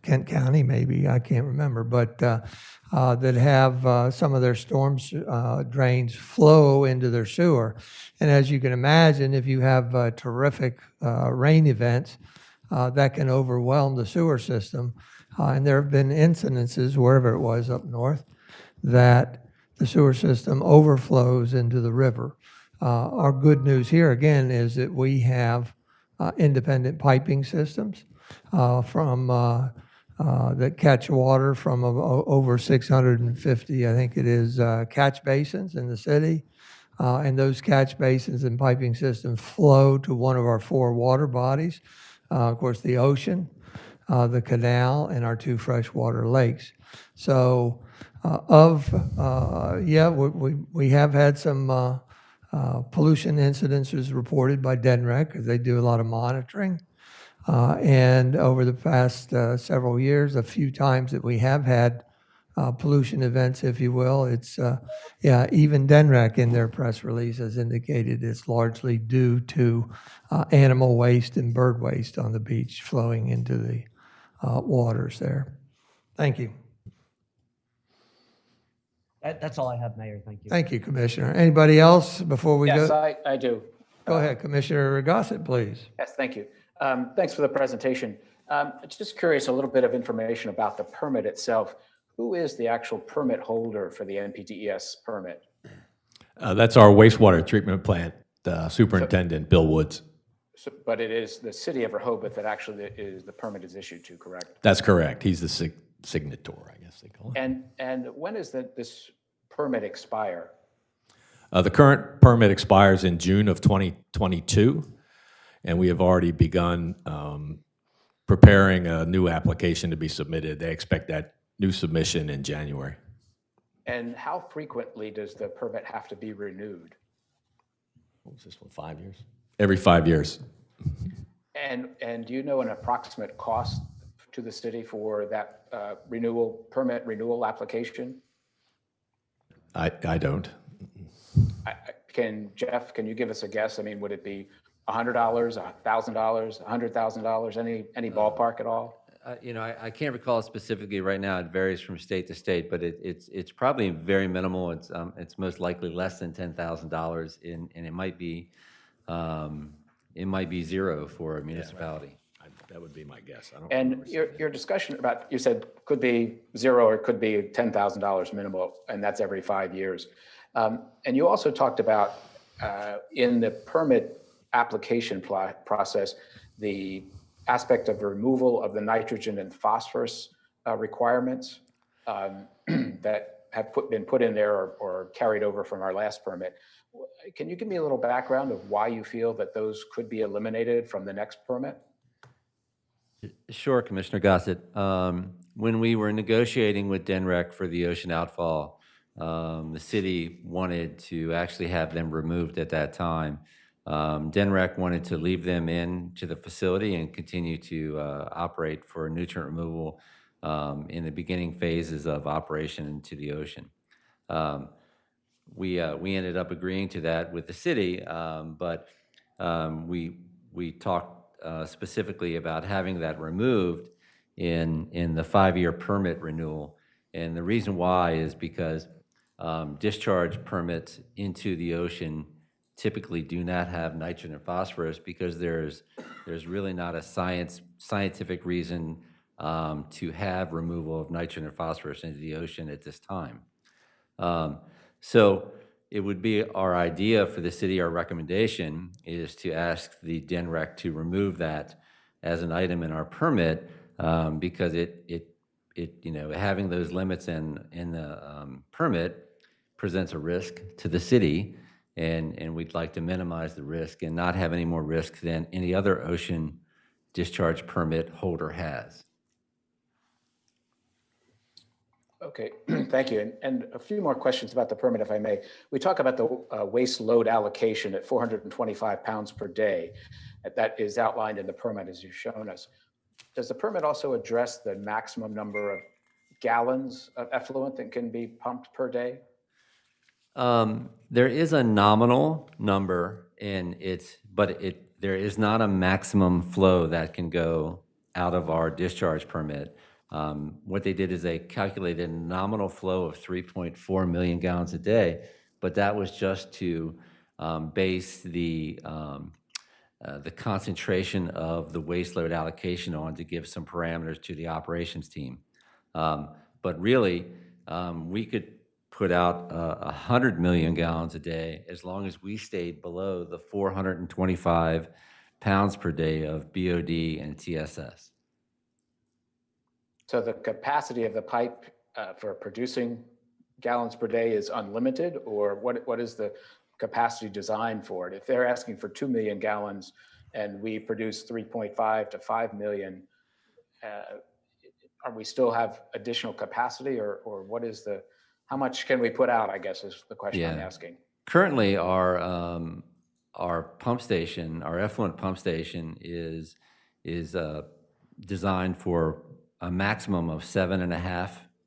S1: Kent County maybe, I can't remember, but that have some of their storm drains flow into their sewer. And as you can imagine, if you have terrific rain events, that can overwhelm the sewer system. And there have been incidences, wherever it was up north, that the sewer system overflows into the river. Our good news here, again, is that we have independent piping systems that catch water from over 650, I think it is, catch basins in the city. And those catch basins and piping systems flow to one of our 4 water bodies. Of course, the ocean, the canal, and our 2 freshwater lakes. So we have had some pollution incidences reported by DENREC because they do a lot of monitoring. And over the past several years, a few times that we have had pollution events, if you will, it's, even DENREC in their press release has indicated it's largely due to animal waste and bird waste on the beach flowing into the waters there. Thank you.
S13: That's all I have, Mayor. Thank you.
S1: Thank you, Commissioner. Anybody else before we
S4: Yes,
S1: go?
S4: I do.
S1: Go ahead, Commissioner Gossett, please.
S4: Yes, thank you. Thanks for the presentation. Just curious, a little bit of information about the permit itself. Who is the actual permit holder for the NPDES permit?
S7: That's our wastewater treatment plant superintendent, Bill Woods.
S4: So, but it is the city of Rehoboth that actually the permit is issued to, correct?
S7: That's correct. He's the signator, I guess they call it.
S4: And when does this permit expire?
S7: The current permit expires in June of 2022, and we have already begun preparing a new application to be submitted. They expect that new submission in January.
S4: And how frequently does the permit have to be renewed?
S7: What was this one, 5 years? Every 5 years.
S4: And do you know an approximate cost to the city for that permit renewal application?
S7: I don't.
S4: Jeff, can you give us a guess? I mean, would it be $100, $1,000, $100,000? Any ballpark at all?
S11: I can't recall specifically right now. It varies from state to state, but it's probably very minimal. It's most likely less than $10,000, and it might be zero for a municipality.
S7: Yeah, that would be my guess. I don't
S4: And your discussion about, you said could be zero or it could be $10,000 minimal, and that's every 5 years. And you also talked about in the permit application process, the aspect of removal of the nitrogen and phosphorus requirements that have been put in there or carried over from our last permit. Can you give me a little background of why you feel that those could be eliminated from the next permit?
S11: Sure, Commissioner Gossett. When we were negotiating with DENREC for the ocean outfall, the city wanted to actually have them removed at that time. DENREC wanted to leave them into the facility and continue to operate for nutrient removal in the beginning phases of operation into the ocean. We ended up agreeing to that with the city, but we talked specifically about having that removed in the 5-year permit renewal. And the reason why is because discharge permits into the ocean typically do not have nitrogen and phosphorus because there's really not a scientific reason to have removal of nitrogen and phosphorus into the ocean at this time. So it would be our idea for the city, our recommendation is to ask the DNREC to remove that as an item in our permit because it having those limits in the permit presents a risk to the city, and we'd like to minimize the risk and not have any more risk than any other ocean discharge permit holder has.
S4: Okay, thank you. And a few more questions about the permit, if I may. We talk about the waste load allocation at 425 pounds per day. That is outlined in the permit as you've shown us. Does the permit also address the maximum number of gallons of effluent that can be pumped per day?
S11: There is a nominal number, but there is not a maximum flow that can go out of our discharge permit. What they did is they calculated a nominal flow of 3.4 million gallons a day, but that was just to base the concentration of the waste load allocation on to give some parameters to the operations team. But really, we could put out 100 million gallons a day as long as we stayed below the 425 pounds per day of BOD and TSS.
S4: So the capacity of the pipe for producing gallons per day is unlimited, or what is the capacity designed for it? If they're asking for 2 million gallons and we produce 3.5 to 5 million, are we still have additional capacity, or what is how much can we put out, I guess is the question I'm asking.
S11: Currently, our pump station, our effluent pump station is designed for a maximum of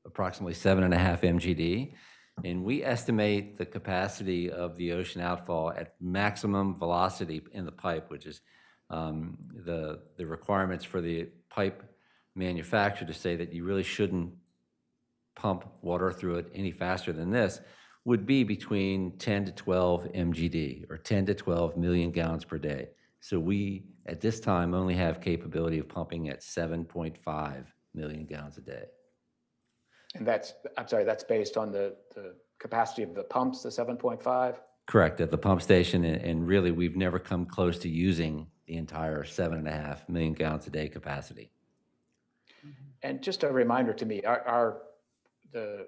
S11: approximately 7.5 MGD. And we estimate the capacity of the ocean outfall at maximum velocity in the pipe, which is the requirements for the pipe manufacturer to say that you really shouldn't pump water through it any faster than this, would be between 10 to 12 MGD, or 10 to 12 million gallons per day. So we, at this time, only have capability of pumping at 7.5 million gallons a day.
S4: And that's based on the capacity of the pumps, the 7.5?
S11: Correct, at the pump station, and really, we've never come close to using the entire 7.5 million gallons a day capacity.
S4: And just a reminder to me, the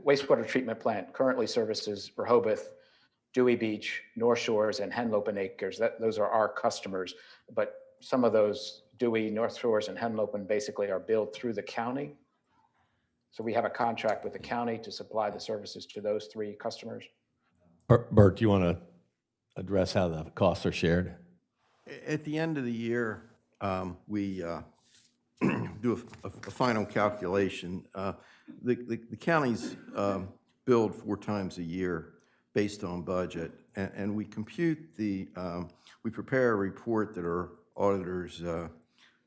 S4: wastewater treatment plant currently services Rehoboth, Dewey Beach, North Shores, and Henlopen Acres. Those are our customers, but some of those Dewey, North Shores, and Henlopen basically are billed through the county. So we have a contract with the county to supply the services to those three customers.
S7: Bert, do you want to address how the costs are shared?
S14: At the end of the year, we do a final calculation. The county's billed 4 times a year based on budget, and we compute we prepare a report that our auditors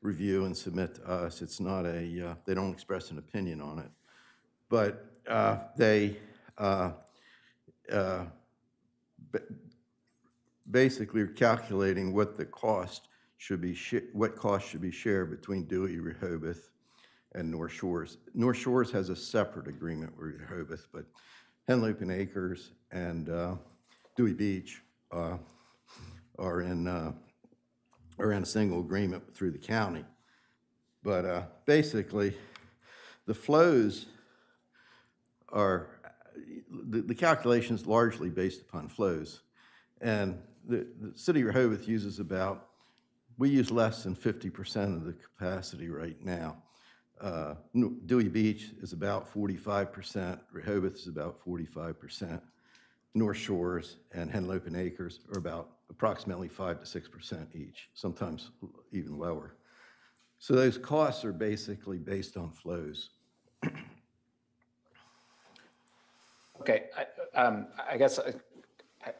S14: review and submit to us. It's not they don't express an opinion on it, but they basically are calculating what the cost should be, what cost should be shared between Dewey, Rehoboth, and North Shores. North Shores has a separate agreement with Rehoboth, but Henlopen Acres and Dewey Beach are in a single agreement through the county. But basically, the flows are, the calculation is largely based upon flows. And the city of Rehoboth uses we use less than 50% of the capacity right now. Dewey Beach is about 45%, Rehoboth is about 45%, North Shores and Henlopen Acres are about approximately 5 to 6% each, sometimes even lower. So those costs are basically based on flows.
S4: Okay, I guess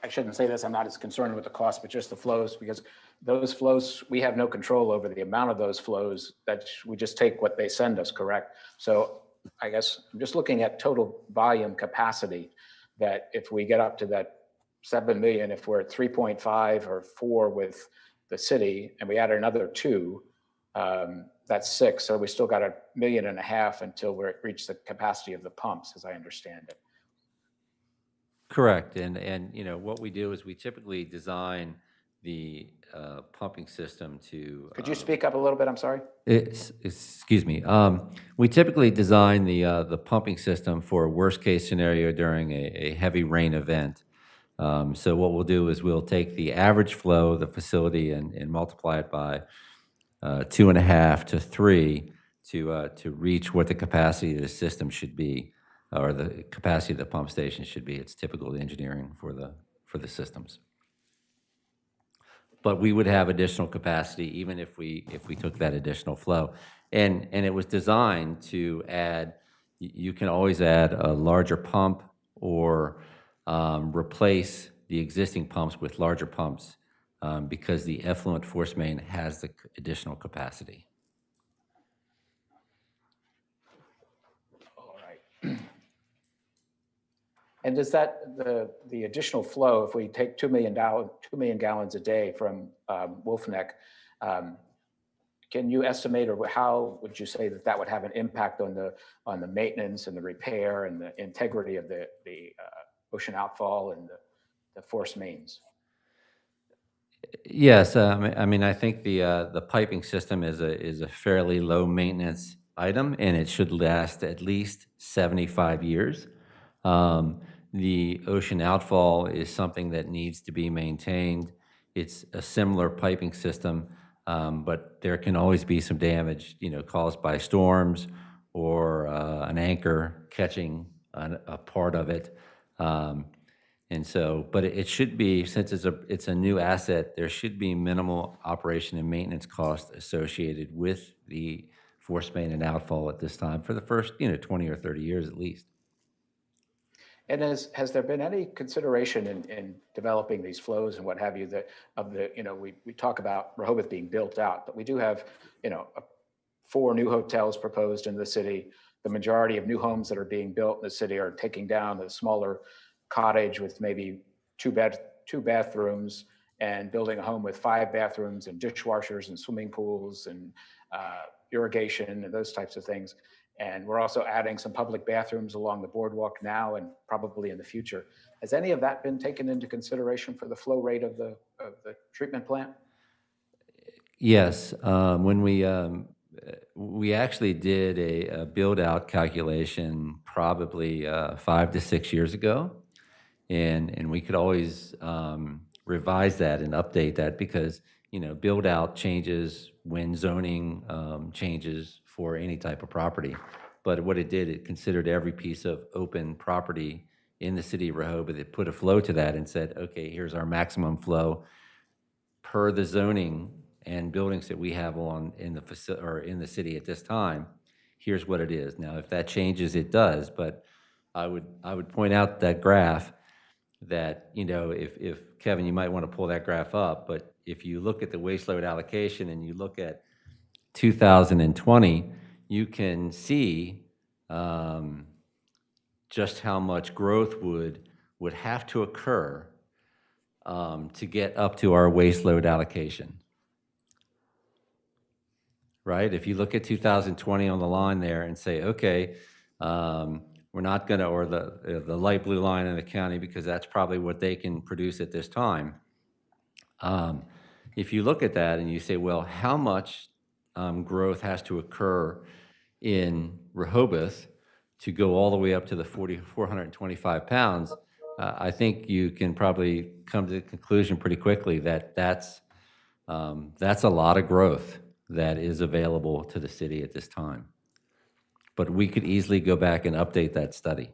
S4: I shouldn't say this, I'm not as concerned with the cost, but just the flows, because those flows, we have no control over the amount of those flows, that we just take what they send us, correct? So I guess I'm just looking at total volume capacity, that if we get up to that 7 million, if we're at 3.5 or 4 with the city, and we add another 2, that's 6. So we still got 1.5 million until we reach the capacity of the pumps, as I understand it.
S11: Correct. And what we do is we typically design the pumping system to.
S4: Could you speak up a little bit? I'm sorry.
S11: Excuse me. We typically design the pumping system for a worst case scenario during a heavy rain event. So what we'll do is we'll take the average flow of the facility and multiply it by 2.5 to 3 to reach what the capacity of the system should be, or the capacity of the pump station should be. It's typical engineering for the systems. But we would have additional capacity even if we took that additional flow. And it was designed to add, you can always add a larger pump or replace the existing pumps with larger pumps because the effluent force main has the additional capacity.
S4: All right. And does that, the additional flow, if we take 2 million gallons a day from Wolf Neck, can you estimate, or how would you say that would have an impact on the maintenance and the repair and the integrity of the ocean outfall and the force mains?
S11: Yes, I mean, I think the piping system is a fairly low maintenance item, and it should last at least 75 years. The ocean outfall is something that needs to be maintained. It's a similar piping system, but there can always be some damage, caused by storms or an anchor catching a part of it. And so, but it should be, since it's a new asset, there should be minimal operation and maintenance costs associated with the force main and outfall at this time for the first, 20 or 30 years at least.
S4: And has there been any consideration in developing these flows and what have you we talk about Rehoboth being built out, but we do have, 4 new hotels proposed in the city. The majority of new homes that are being built in the city are taking down the smaller cottage with maybe 2 bathrooms and building a home with 5 bathrooms and dishwashers and swimming pools and irrigation and those types of things. And we're also adding some public bathrooms along the boardwalk now and probably in the future. Has any of that been taken into consideration for the flow rate of the treatment plant?
S11: Yes, when we actually did a build-out calculation probably 5 to 6 years ago, and we could always revise that and update that because build-out changes when zoning changes for any type of property. But what it did, it considered every piece of open property in the city of Rehoboth. It put a flow to that and said, okay, here's our maximum flow per the zoning and buildings that we have in the city at this time. Here's what it is. Now, if that changes, it does. But I would point out that graph that, if Kevin, you might want to pull that graph up, but if you look at the waste load allocation and you look at 2020, you can see just how much growth would have to occur to get up to our waste load allocation. Right? If you look at 2020 on the line there and say, okay, we're not going to, or the light blue line in the county, because that's probably what they can produce at this time. If you look at that and you say, well, how much growth has to occur in Rehoboth to go all the way up to the 425 pounds, I think you can probably come to the conclusion pretty quickly that that's a lot of growth that is available to the city at this time. But we could easily go back and update that study.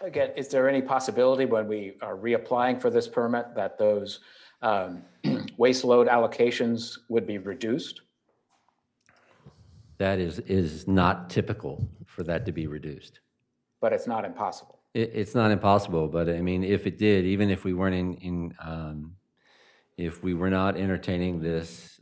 S4: Again, is there any possibility when we are reapplying for this permit that those waste load allocations would be reduced?
S11: That is not typical for that to be reduced.
S4: But it's not impossible.
S11: It's not impossible, but I mean, if it did, even if we weren't if we were not entertaining this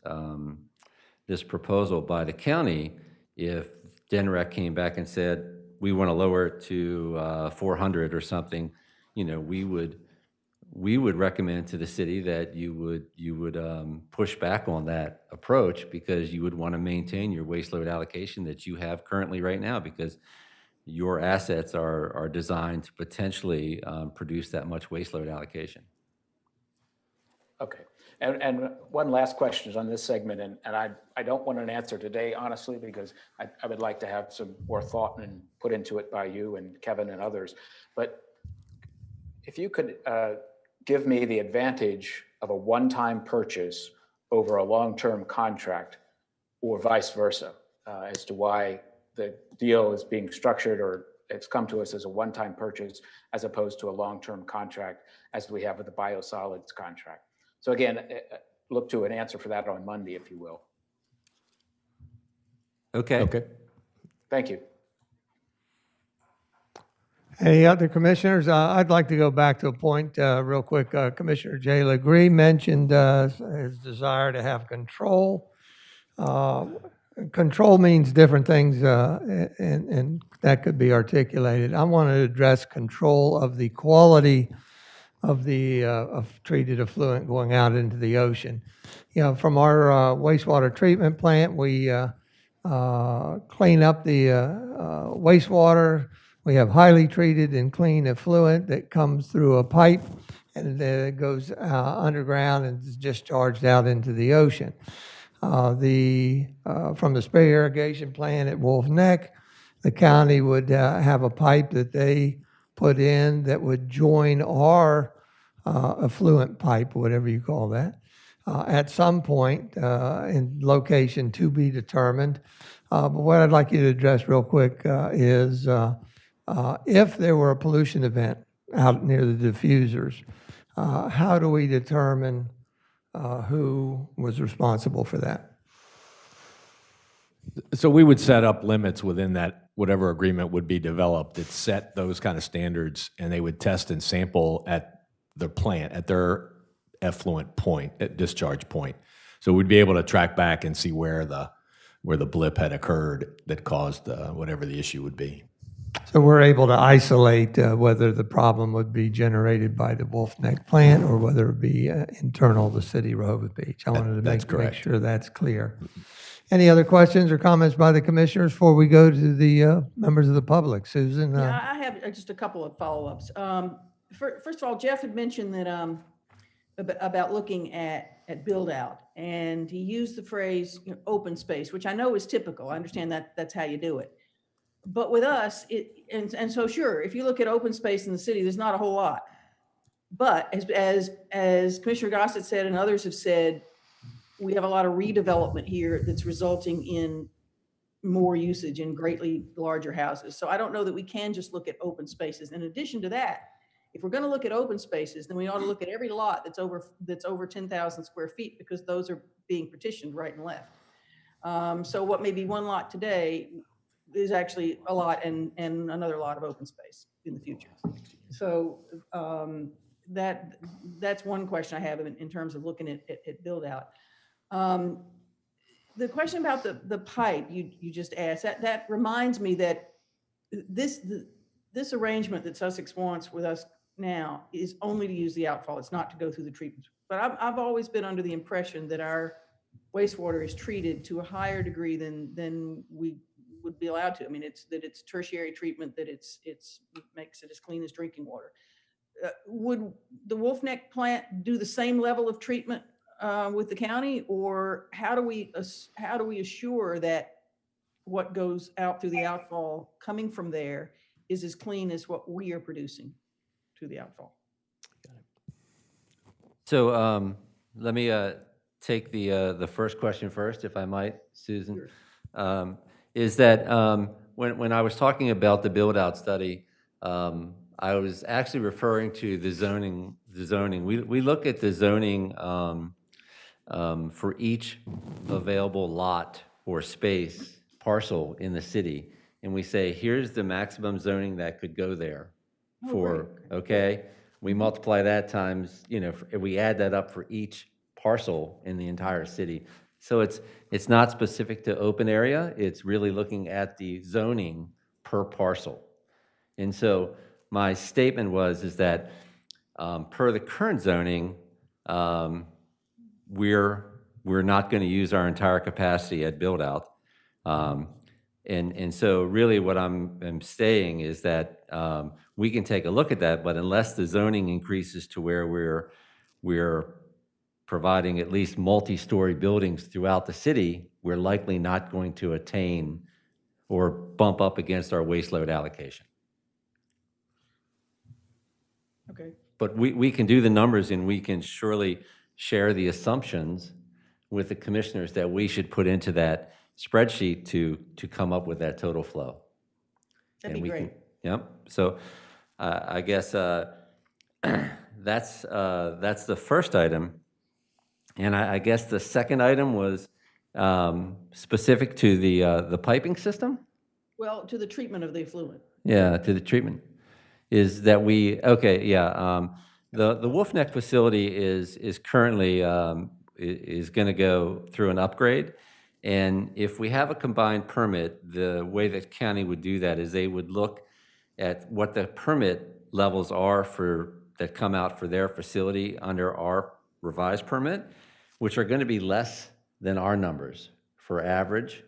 S11: this proposal by the county, if DNREC came back and said, we want to lower it to 400 or something, you know, we would recommend to the city that you would push back on that approach, because you would want to maintain your waste load allocation that you have currently right now, because your assets are designed to potentially produce that much waste load allocation.
S4: Okay. And one last question is on this segment, and I don't want an answer today, honestly, because I would like to have some more thought and put into it by you and Kevin and others. But if you could give me the advantage of a one-time purchase over a long-term contract, or vice versa, as to why the deal is being structured, or it's come to us as a one-time purchase as opposed to a long-term contract as we have with the biosolids contract. So again, look to an answer for that on Monday, if you will.
S11: Okay.
S7: Okay.
S4: Thank you.
S1: Any other commissioners? I'd like to go back to a point real quick. Commissioner Jay Legree mentioned his desire to have control. Control means different things, and that could be articulated. I want to address control of the quality of the of treated effluent going out into the ocean. You know, from our wastewater treatment plant, we clean up the wastewater. We have highly treated and clean effluent that comes through a pipe, and it goes underground and is discharged out into the ocean. From the spray irrigation plant at Wolf Neck, the county would have a pipe that they put in that would join our effluent pipe, whatever you call that, at some point in location to be determined. But what I'd like you to address real quick is if there were a pollution event out near the diffusers, how do we determine who was responsible for that?
S7: So we would set up limits within that, whatever agreement would be developed that set those kind of standards, and they would test and sample at the plant, at their effluent point, at discharge point. So we'd be able to track back and see where the blip had occurred that caused whatever the issue would be.
S1: So we're able to isolate whether the problem would be generated by the Wolf Neck plant or whether it be internal to City Rehoboth Beach. I wanted to make sure that's clear. Any other questions or comments by the commissioners before we go to the members of the public? Susan?
S12: Yeah, I have just a couple of follow-ups. First of all, Jeff had mentioned that about looking at build out, and he used the phrase, you know, open space, which I know is typical. I understand that that's how you do it. But with us, and so sure, if you look at open space in the city, there's not a whole lot. But as Commissioner Gossett said and others have said, we have a lot of redevelopment here that's resulting in more usage in greatly larger houses. So I don't know that we can just look at open spaces. In addition to that, if we're going to look at open spaces, then we ought to look at every lot that's over 10,000 square feet, because those are being petitioned right and left. So what may be one lot today is actually a lot and another lot of open space in the future. So that's one question I have in terms of looking at build out. The question about the pipe you just asked, that reminds me that this arrangement that Sussex wants with us now is only to use the outfall. It's not to go through the treatment. But I've always been under the impression that our wastewater is treated to a higher degree than we would be allowed to. I mean, it's tertiary treatment, that it makes it as clean as drinking water. Would the Wolf Neck plant do the same level of treatment with the county, or how do we assure that what goes out through the outfall coming from there is as clean as what we are producing to the outfall?
S11: So let me take the first question first, if I might, Susan. Sure. Is that when I was talking about the build-out study, I was actually referring to the zoning. We look at the zoning for each available lot or space parcel in the city, and we say, here's the maximum zoning that could go there okay? We multiply that times, if we add that up for each parcel in the entire city. So it's not specific to open area. It's really looking at the zoning per parcel. And so my statement is that per the current zoning, we're not going to use our entire capacity at build out. And so really what I'm saying is that we can take a look at that, but unless the zoning increases to where we're providing at least multi-story buildings throughout the city, we're likely not going to attain or bump up against our waste load allocation.
S12: Okay.
S11: But we can do the numbers, and we can surely share the assumptions with the commissioners that we should put into that spreadsheet to come up with that total flow.
S12: That'd be great.
S11: Yep. So I guess that's the first item. And I guess the second item was specific to the piping system?
S12: Well, to the treatment of the effluent.
S11: Yeah, to the treatment. Is that the Wolf Neck facility is currently is going to go through an upgrade. And if we have a combined permit, the way that county would do that is they would look at what the permit levels are that come out for their facility under our revised permit, which are going to be less than our numbers for average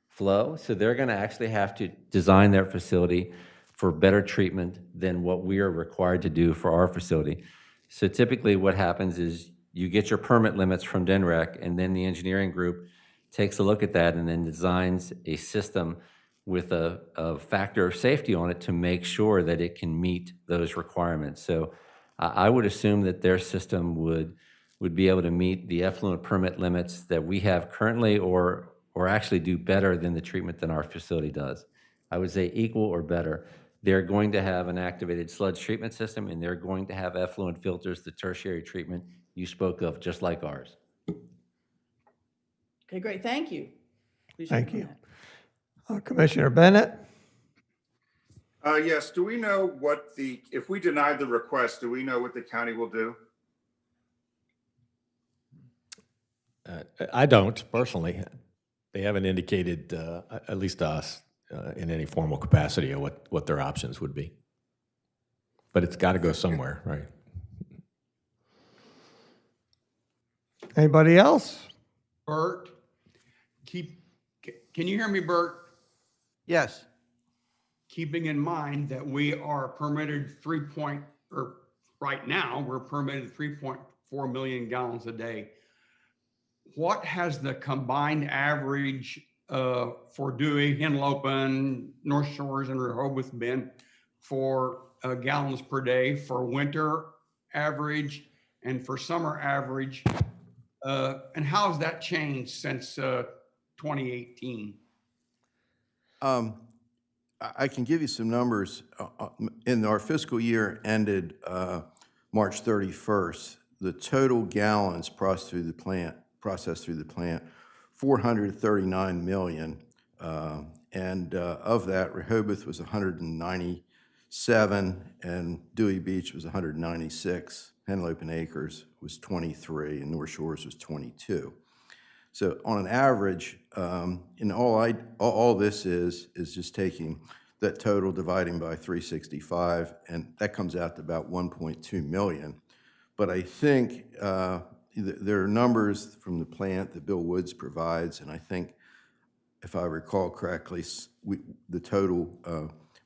S11: flow. So they're going to actually have to design their facility for better treatment than what we are required to do for our facility. So typically what happens is you get your permit limits from DNREC, and then the engineering group takes a look at that and then designs a system with a factor of safety on it to make sure that it can meet those requirements. So I would assume that their system would be able to meet the effluent permit limits that we have currently, or actually do better than the treatment than our facility does. I would say equal or better. They're going to have an activated sludge treatment system, and they're going to have effluent filters, the tertiary treatment you spoke of, just like ours.
S12: Okay, great. Thank you.
S1: Thank you. Commissioner Bennett?
S15: Yes, do we know if we deny the request, do we know what the county will do?
S7: I don't personally. They haven't indicated, at least to us, in any formal capacity of what their options would be. But it's got to go somewhere, right?
S1: Anybody else?
S5: Bert, can you hear me, Bert?
S14: Yes.
S5: Keeping in mind that we are permitted right now, we're permitted 3.4 million gallons a day. What has the combined average for Dewey, Henlopen, North Shores, and Rehoboth been for gallons per day for winter average and for summer average? And how has that changed since 2018?
S14: I can give you some numbers. In our fiscal year ended March 31st, the total gallons processed through the plant, 439 million. And of that, Rehoboth was 197, and Dewey Beach was 196. Henlopen Acres was 23, and North Shores was 22. So on an average, all this is just taking that total, dividing by 365, and that comes out to about 1.2 million. But I think there are numbers from the plant that Bill Woods provides, and I think, if I recall correctly, the total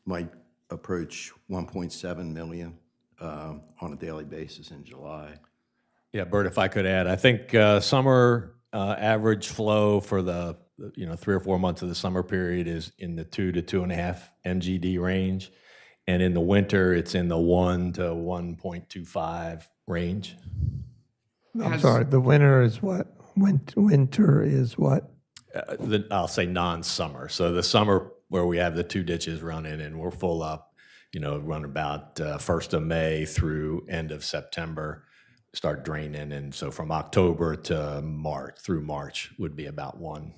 S14: might approach 1.7 million on a daily basis in July.
S7: Yeah, Bert, if I could add, I think summer average flow for the 3 or 4 months of the summer period is in the 2 to 2.5 MGD range, and in the winter it's in the 1 to 1.25 range.
S1: I'm sorry, the winter is what? Winter is what?
S7: I'll say non-summer. So the summer where we have the 2 ditches running and we're full up, run about 1st of May through end of September, start draining. And so from October to through March would be about 1.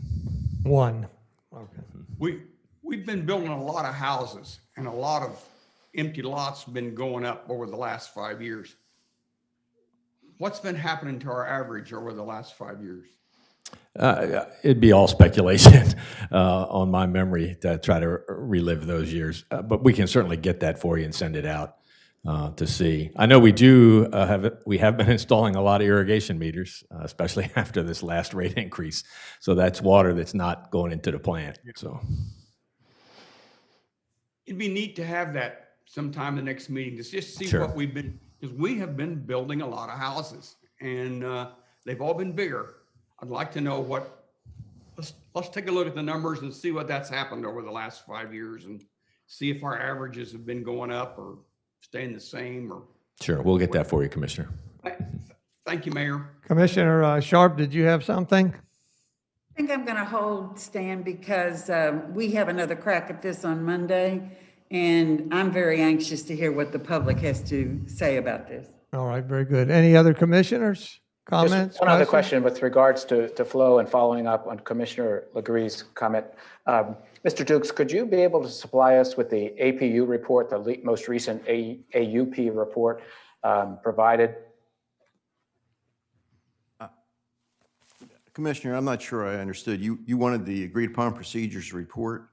S1: 1. Okay.
S5: We've been building a lot of houses, and a lot of empty lots have been going up over the last 5 years. What's been happening to our average over the last 5 years?
S7: It'd be all speculation on my memory to try to relive those years. But we can certainly get that for you and send it out to see. I know we do we have been installing a lot of irrigation meters, especially after this last rate increase. So that's water that's not going into the plant. So
S5: It'd be neat to have that sometime the next meeting to just see
S7: Sure.
S5: what we've been, because we have been building a lot of houses and they've all been bigger. I'd like to know let's take a look at the numbers and see what that's happened over the last 5 years and see if our averages have been going up or staying the same or.
S7: sure, we'll get that for you, Commissioner.
S5: Thank you, Mayor.
S1: Commissioner Sharp, did you have something?
S6: I think I'm going to hold Stan because we have another crack at this on Monday, and I'm very anxious to hear what the public has to say about this.
S1: All right, very good. Any other commissioners? Comments?
S4: Just one other
S1: questions?
S4: question with regards to flow and following up on Commissioner Legree's comment. Mr. Dukes, could you be able to supply us with the APU report, the most recent AUP report provided?
S14: Commissioner, I'm not sure I understood. You wanted the agreed upon procedures report?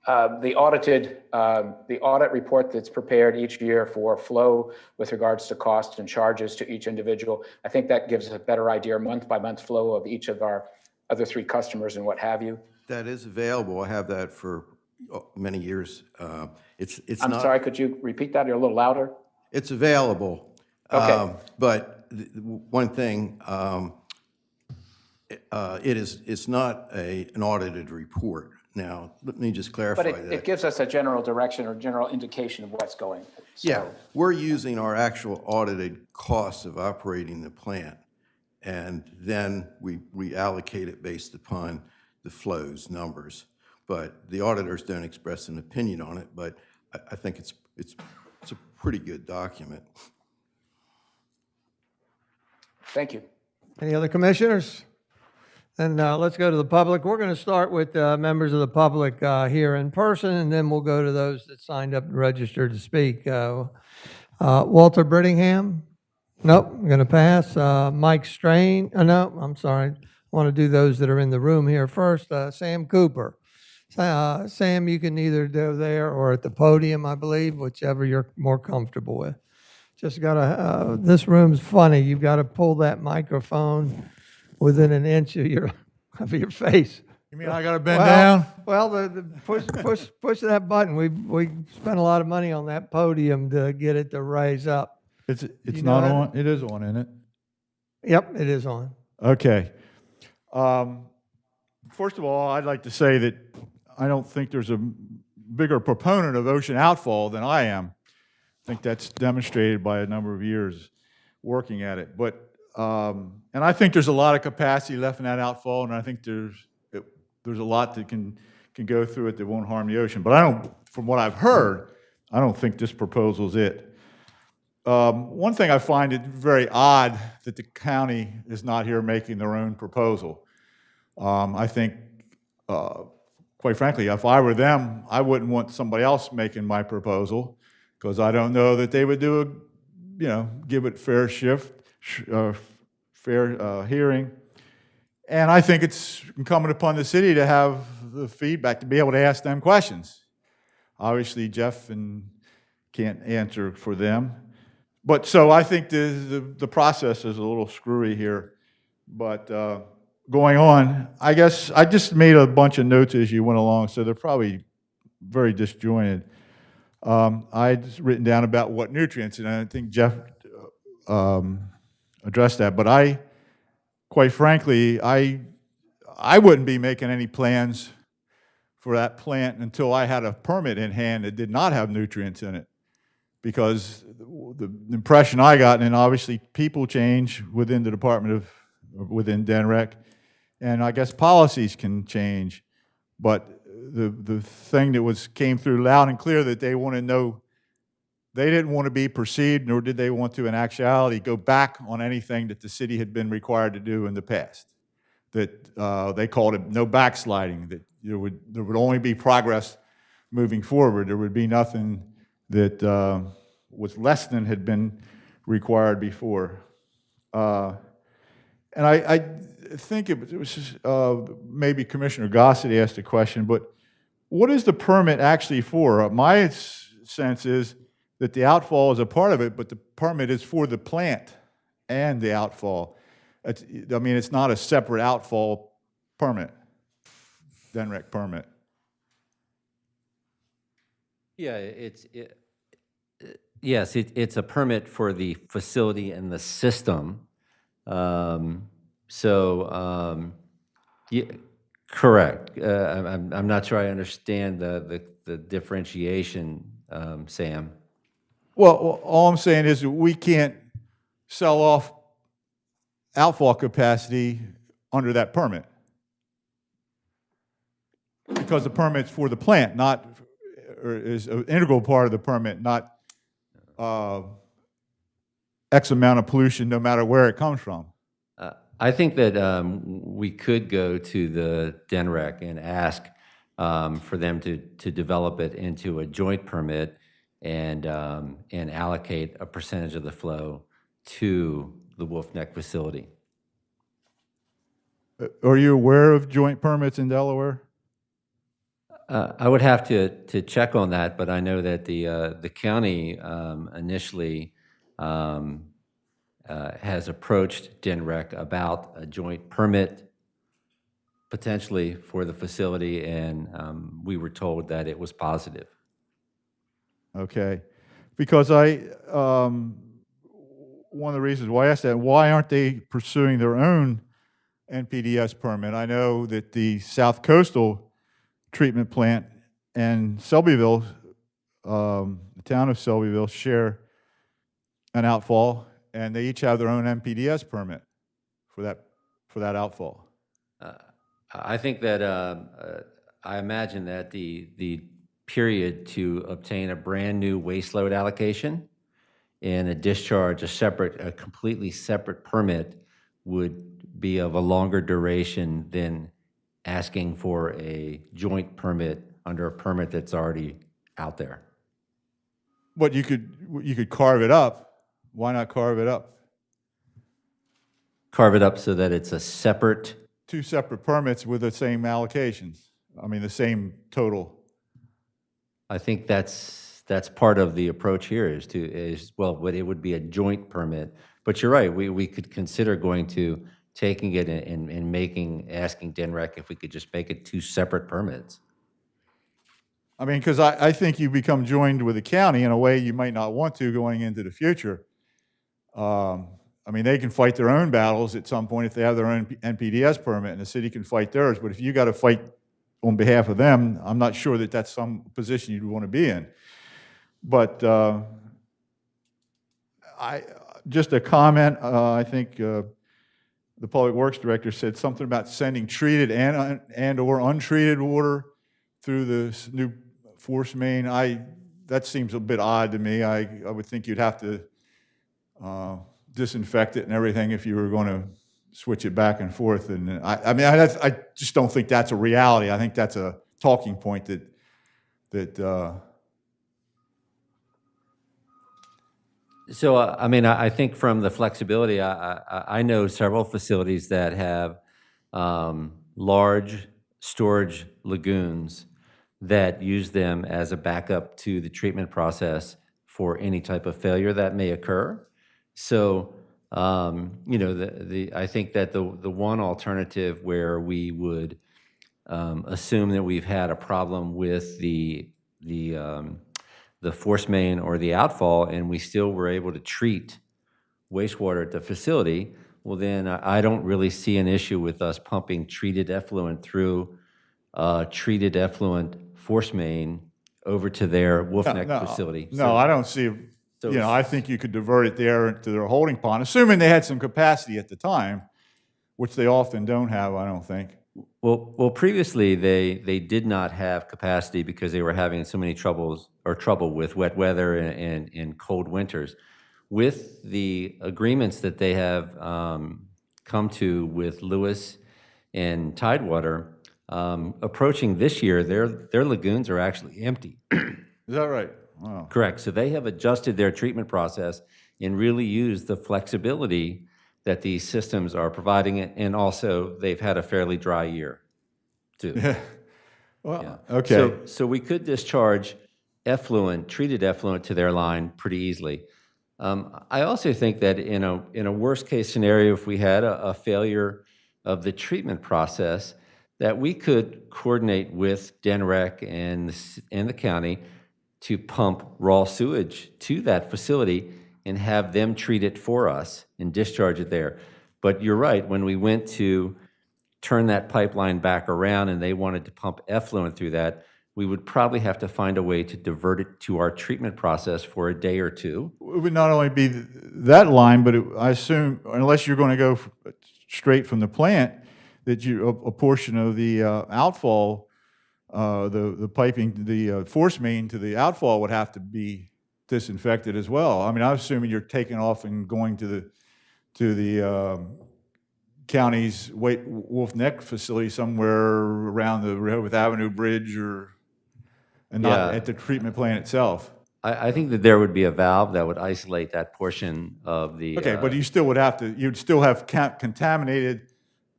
S4: The audit report that's prepared each year for flow with regards to costs and charges to each individual. I think that gives us a better idea month by month flow of each of our other 3 customers and what have you.
S14: That is available. I have that for many years.
S4: I'm sorry, could you repeat that? You're a little louder.
S14: It's available.
S4: Okay.
S14: But one thing, it's not an audited report. Now, let me just clarify
S4: But
S14: that.
S4: it gives us a general direction or general indication of what's going. So,
S14: Yeah, we're using our actual audited costs of operating the plant, and then we allocate it based upon the flows numbers. But the auditors don't express an opinion on it, but I think it's a pretty good document.
S4: Thank you.
S1: Any other commissioners? And let's go to the public. We're going to start with members of the public here in person, and then we'll go to those that signed up and registered to speak. Walter Brittingham? Nope, I'm going to pass. Mike Strain? No, I'm sorry. I want to do those that are in the room here first. Sam Cooper. Sam, you can either go there or at the podium, I believe, whichever you're more comfortable with. Just got to, this room's funny. You've got to pull that microphone within an inch of your face.
S16: You mean I got to bend down?
S1: Well, the push that button. We spent a lot of money on that podium to get it to raise up.
S16: It's
S1: You
S16: not
S1: know
S16: on. It is on, isn't it?
S1: Yep, it is on.
S16: Okay. First of all, I'd like to say that I don't think there's a bigger proponent of ocean outfall than I am. I think that's demonstrated by a number of years working at it. But and I think there's a lot of capacity left in that outfall, and I think there's a lot that can go through it that won't harm the ocean. But I don't, from what I've heard, I don't think this proposal's it. One thing I find it very odd that the county is not here making their own proposal. I think, quite frankly, if I were them, I wouldn't want somebody else making my proposal because I don't know that they would do give it fair hearing. And I think it's incumbent upon the city to have the feedback to be able to ask them questions. Obviously, Jeff can't answer for them. But so I think the process is a little screwy here. But going on, I guess I just made a bunch of notes as you went along, so they're probably very disjointed. I just written down about what nutrients, and I think Jeff addressed that. But quite frankly, I wouldn't be making any plans for that plant until I had a permit in hand that did not have nutrients in it. Because the impression I got, and obviously people change within the within DENREC, and I guess policies can change, but the thing that came through loud and clear that they want to know, they didn't want to be perceived, nor did they want to in actuality go back on anything that the city had been required to do in the past. That they called it no backsliding, that there would only be progress moving forward. There would be nothing that was less than had been required before. And I think it was maybe Commissioner Gossett asked a question, but what is the permit actually for? My sense is that the outfall is a part of it, but the permit is for the plant and the outfall. I mean, it's not a separate outfall permit, DENREC permit.
S11: Yeah, yes, it's a permit for the facility and the system. Yeah, correct. I'm not sure I understand the differentiation, Sam.
S16: Well, all I'm saying is that we can't sell off outfall capacity under that permit. Because the permit's for the plant, not, or is an integral part of the permit, not X amount of pollution, no matter where it comes from.
S11: I think that we could go to the DENREC and ask for them to develop it into a joint permit and allocate a percentage of the flow to the Wolf Neck facility.
S16: Are you aware of joint permits in Delaware?
S11: I would have to check on that, but I know that the county initially has approached DENREC about a joint permit potentially for the facility, and we were told that it was positive.
S16: Okay, because one of the reasons why I asked that, why aren't they pursuing their own NPDES permit? I know that the South Coastal Treatment Plant and Selbyville, the town of Selbyville, share an outfall, and they each have their own NPDES permit for that outfall.
S11: I think that I imagine that the period to obtain a brand new waste load allocation and a discharge, a completely separate permit, would be of a longer duration than asking for a joint permit under a permit that's already out there.
S16: But you could carve it up. Why not carve it up?
S11: Carve it up so that it's a separate...
S16: Two separate permits with the same allocations. I mean, the same total.
S11: I think that's part of the approach here but it would be a joint permit. But you're right, we could consider taking it and asking DENREC if we could just make it two separate permits.
S16: I mean, because I think you become joined with the county in a way you might not want to going into the future. I mean, they can fight their own battles at some point if they have their own NPDES permit, and the city can fight theirs. But if you got to fight on behalf of them, I'm not sure that that's some position you'd want to be in. But just a comment, I think the Public Works Director said something about sending treated and or untreated water through the new force main. That seems a bit odd to me. I would think you'd have to disinfect it and everything if you were going to switch it back and forth. And I just don't think that's a reality. I think that's a talking point that
S11: So, I think from the flexibility, I know several facilities that have large storage lagoons that use them as a backup to the treatment process for any type of failure that may occur. So, I think that the one alternative where we would assume that we've had a problem with the force main or the outfall, and we still were able to treat wastewater at the facility, well, then I don't really see an issue with us pumping treated effluent through treated effluent force main over to their Wolf Neck facility.
S16: No, I don't see. I think you could divert it there to their holding pond, assuming they had some capacity at the time, which they often don't have, I don't think.
S11: Well, previously they did not have capacity because they were having so many trouble with wet weather and cold winters. With the agreements that they have come to with Lewis and Tidewater, approaching this year, their lagoons are actually empty.
S16: Is that right? Wow.
S11: Correct. So they have adjusted their treatment process and really used the flexibility that these systems are providing it, and also they've had a fairly dry year, too.
S16: Well,
S11: Yeah.
S16: okay.
S11: So we could discharge treated effluent to their line pretty easily. I also think that in a worst case scenario, if we had a failure of the treatment process, that we could coordinate with DNREC and the county to pump raw sewage to that facility and have them treat it for us and discharge it there. But you're right, when we went to turn that pipeline back around and they wanted to pump effluent through that, we would probably have to find a way to divert it to our treatment process for a day or two.
S16: It would not only be that line, but I assume, unless you're going to go straight from the plant, that a portion of the outfall, the piping, the force main to the outfall would have to be disinfected as well. I mean, I'm assuming you're taking off and going to the county's Wolf Neck facility somewhere around the Rehoboth Avenue Bridge, and not at the treatment plant itself.
S11: I think that there would be a valve that would isolate that portion of the.
S16: Okay, but you still would you'd still have contaminated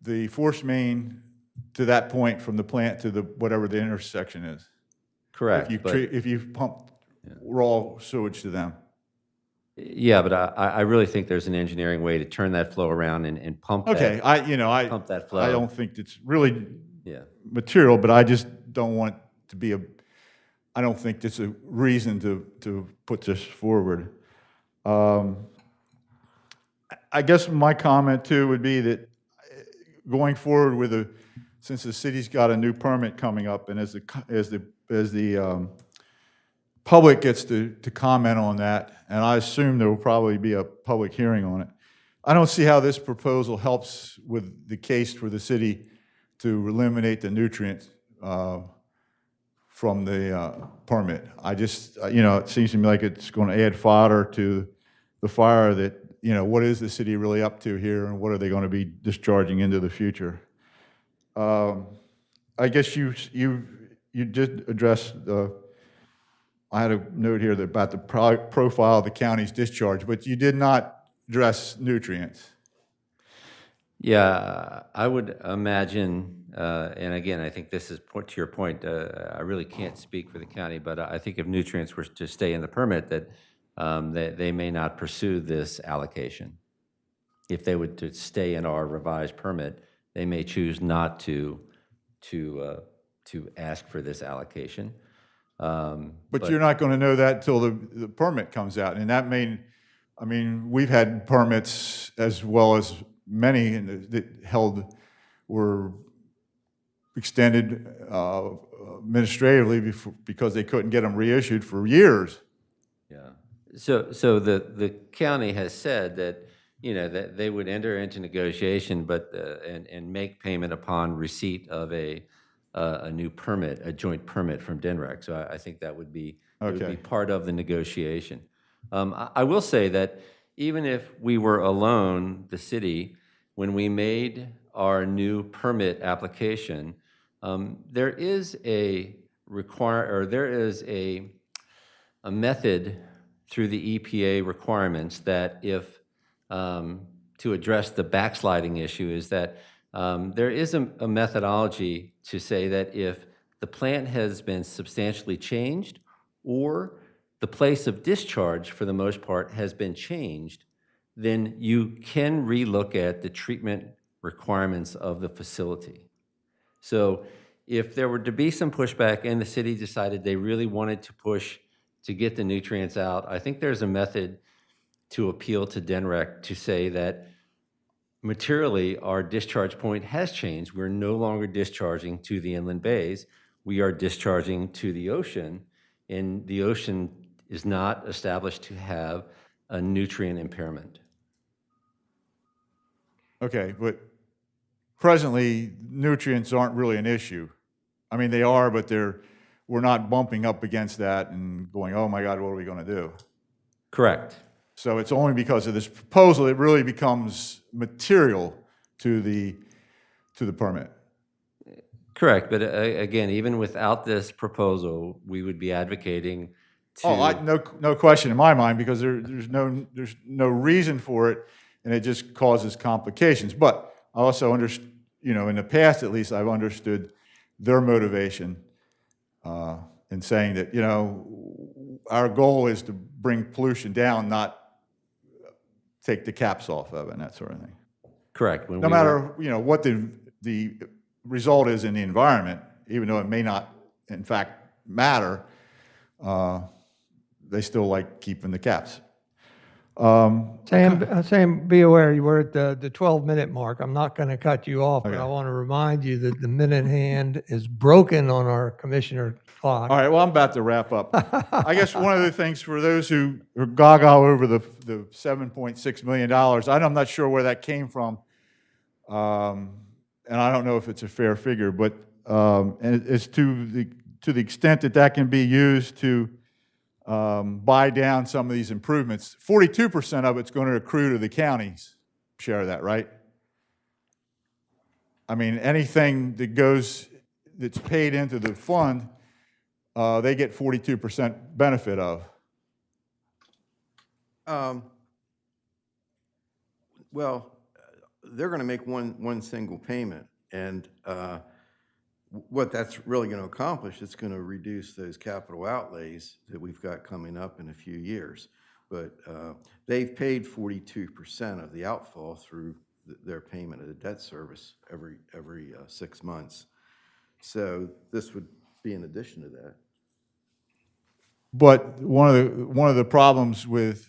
S16: the force main to that point from the plant to whatever the intersection is.
S11: Correct.
S16: If you pump raw sewage to them.
S11: Yeah, but I really think there's an engineering way to turn that flow around and pump.
S16: Okay,
S11: pump that flow.
S16: I don't think it's really
S11: Yeah.
S16: material, but I just don't want it to be I don't think it's a reason to put this forward. I guess my comment too would be that going forward since the city's got a new permit coming up, and as the public gets to comment on that, and I assume there will probably be a public hearing on it, I don't see how this proposal helps with the case for the city to eliminate the nutrients from the permit. I just, it seems to me like it's going to add fodder to the fire that, what is the city really up to here, and what are they going to be discharging into the future? I guess you did address I had a note here about the profile of the county's discharge, but you did not address nutrients.
S11: Yeah, I would imagine, and again, I think this is to your point, I really can't speak for the county, but I think if nutrients were to stay in the permit, that they may not pursue this allocation. If they would to stay in our revised permit, they may choose not to ask for this allocation.
S16: But you're not going to know that until the permit comes out, and that we've had permits as well as many that were extended administratively because they couldn't get them reissued for years.
S11: Yeah. So the county has said that that they would enter into negotiation, but and make payment upon receipt of a new permit, a joint permit from DNREC. So I think that would be it would be part of the negotiation. I will say that even if we were alone, the city, when we made our new permit application, there is a method through the EPA requirements that if to address the backsliding issue is that there is a methodology to say that if the plant has been substantially changed or the place of discharge, for the most part, has been changed, then you can relook at the treatment requirements of the facility. So if there were to be some pushback and the city decided they really wanted to push to get the nutrients out, I think there's a method to appeal to DNREC to say that materially our discharge point has changed. We're no longer discharging to the inland bays. We are discharging to the ocean, and the ocean is not established to have a nutrient impairment.
S16: Okay, but presently, nutrients aren't really an issue. I mean, they are, but we're not bumping up against that and going, oh my God, what are we going to do?
S11: Correct.
S16: So it's only because of this proposal it really becomes material to the permit.
S11: Correct, but again, even without this proposal, we would be advocating to...
S16: Oh, no question in my mind, because there's no reason for it and it just causes complications. But I also understand, in the past at least, I've understood their motivation in saying that, our goal is to bring pollution down, not take the caps off of it and that sort of thing.
S11: Correct.
S16: No matter, what the result is in the environment, even though it may not, in fact, matter, they still like keeping the caps.
S1: Sam, be aware, you were at the 12-minute mark. I'm not going to cut you off, but
S16: Okay.
S1: I want to remind you that the minute hand is broken on our commissioner clock.
S16: All right, well, I'm about to wrap up. I guess one of the things for those who are gaga over the $7.6 million, I'm not sure where that came from, and I don't know if it's a fair figure, but and it's to the extent that can be used to buy down some of these improvements. 42% of it's going to accrue to the county's share of that, right? I mean, anything that's paid into the fund, they get 42% benefit of.
S14: Well, they're going to make one single payment, and what that's really going to accomplish, it's going to reduce those capital outlays that we've got coming up in a few years. But they've paid 42% of the outfall through their payment of the debt service every 6 months. So this would be in addition to that.
S16: But one of the problems with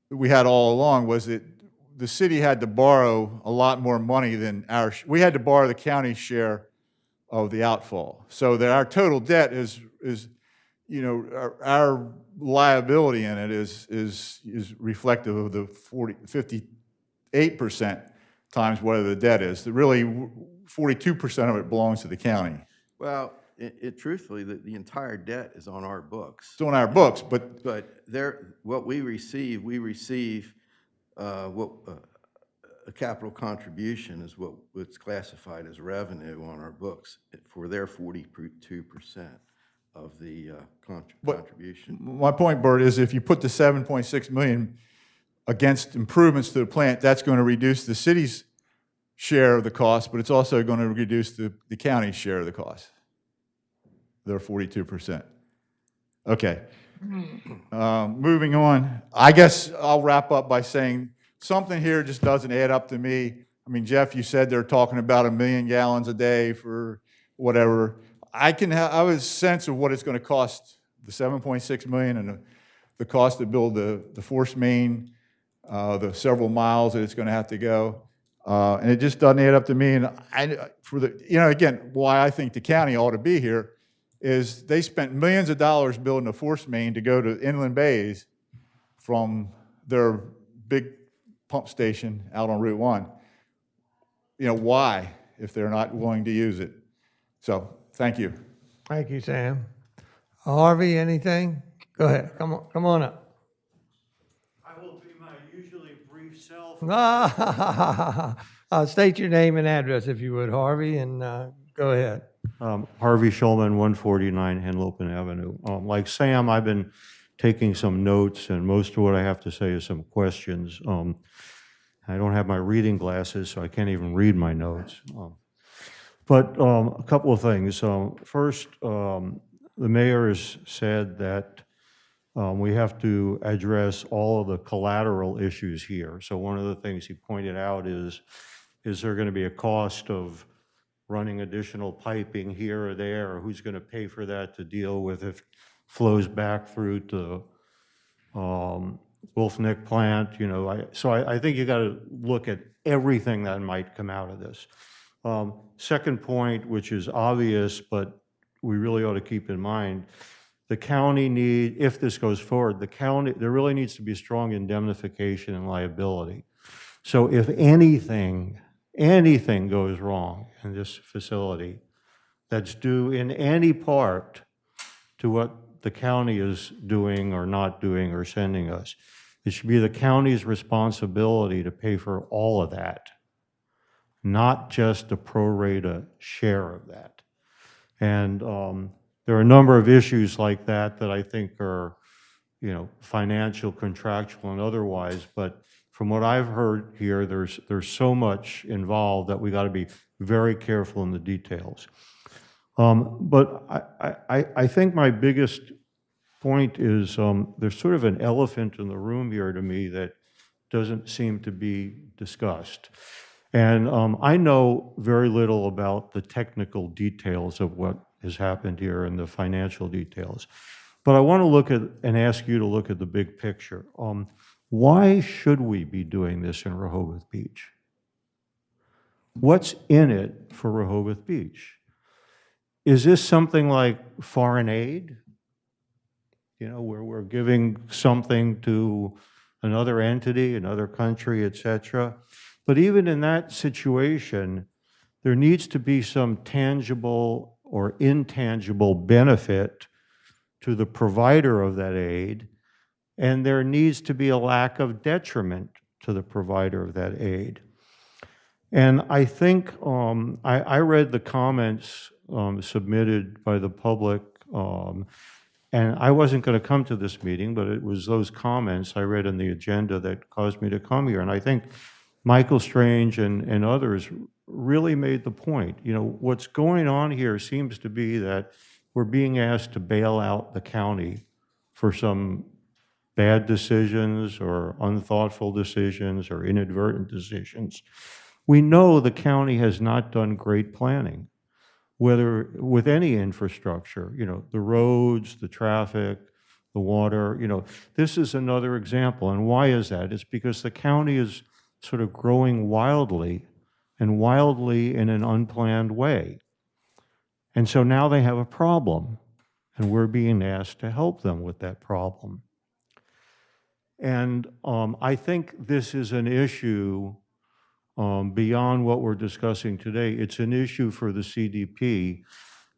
S16: we had all along was that the city had to borrow a lot more money than we had to borrow the county's share of the outfall. So that our total debt is our liability in it is reflective of the 58% times whatever the debt is. Really, 42% of it belongs to the county.
S14: Well, truthfully, the entire debt is on our books.
S16: It's on our books, but
S14: what we receive a capital contribution is what's classified as revenue on our books for their 42% of the contribution.
S16: My point, Bert, is if you put the $7.6 million against improvements to the plant, that's going to reduce the city's share of the cost, but it's also going to reduce the county's share of the cost. They're 42%. Okay. Moving on. I guess I'll wrap up by saying something here just doesn't add up to me. I mean, Jeff, you said they're talking about 1 million gallons a day for whatever. I have a sense of what it's going to cost, the $7.6 million and the cost to build the force main, the several miles that it's going to have to go. And it just doesn't add up to me. And again, why I think the county ought to be here is they spent millions of dollars building a force main to go to inland bays from their big pump station out on Route 1. Why, if they're not willing to use it? So, thank you.
S1: Thank you, Sam. Harvey, anything? Go ahead. Come on up.
S17: I will be my usually brief self.
S1: State your name and address if you would, Harvey, and go ahead.
S17: Harvey Shulman, 149 Henlopen Avenue. Like Sam, I've been taking some notes, and most of what I have to say is some questions. I don't have my reading glasses, so I can't even read my notes. But a couple of things. First, the mayor has said that we have to address all of the collateral issues here. So one of the things he pointed out is there going to be a cost of running additional piping here or there, or who's going to pay for that to deal with if it flows back through to Wolf Neck plant, So I think you got to look at everything that might come out of this. Second point, which is obvious, but we really ought to keep in mind, the county if this goes forward, there really needs to be strong indemnification and liability. So if anything goes wrong in this facility that's due in any part to what the county is doing or not doing or sending us, it should be the county's responsibility to pay for all of that, not just a pro rata share of that. And there are a number of issues like that I think are, financial, contractual, and otherwise, but from what I've heard here, there's so much involved that we got to be very careful in the details. But I think my biggest point is there's sort of an elephant in the room here to me that doesn't seem to be discussed. And I know very little about the technical details of what has happened here and the financial details. But I want to look at and ask you to look at the big picture. Why should we be doing this in Rehoboth Beach? What's in it for Rehoboth Beach? Is this something like foreign aid? You know, where we're giving something to another entity, another country, et cetera. But even in that situation, there needs to be some tangible or intangible benefit to the provider of that aid, and there needs to be a lack of detriment to the provider of that aid. And I think I read the comments submitted by the public, and I wasn't going to come to this meeting, but it was those comments I read in the agenda that caused me to come here. And I think Michael Strange and others really made the point. You know, what's going on here seems to be that we're being asked to bail out the county for some bad decisions or unthoughtful decisions or inadvertent decisions. We know the county has not done great planning, whether with any infrastructure, you know, the roads, the traffic, the water, you know, this is another example. And why is that? It's because the county is sort of growing wildly and wildly in an unplanned way. And so now they have a problem, and we're being asked to help them with that problem. And I think this is an issue beyond what we're discussing today. It's an issue for the CDP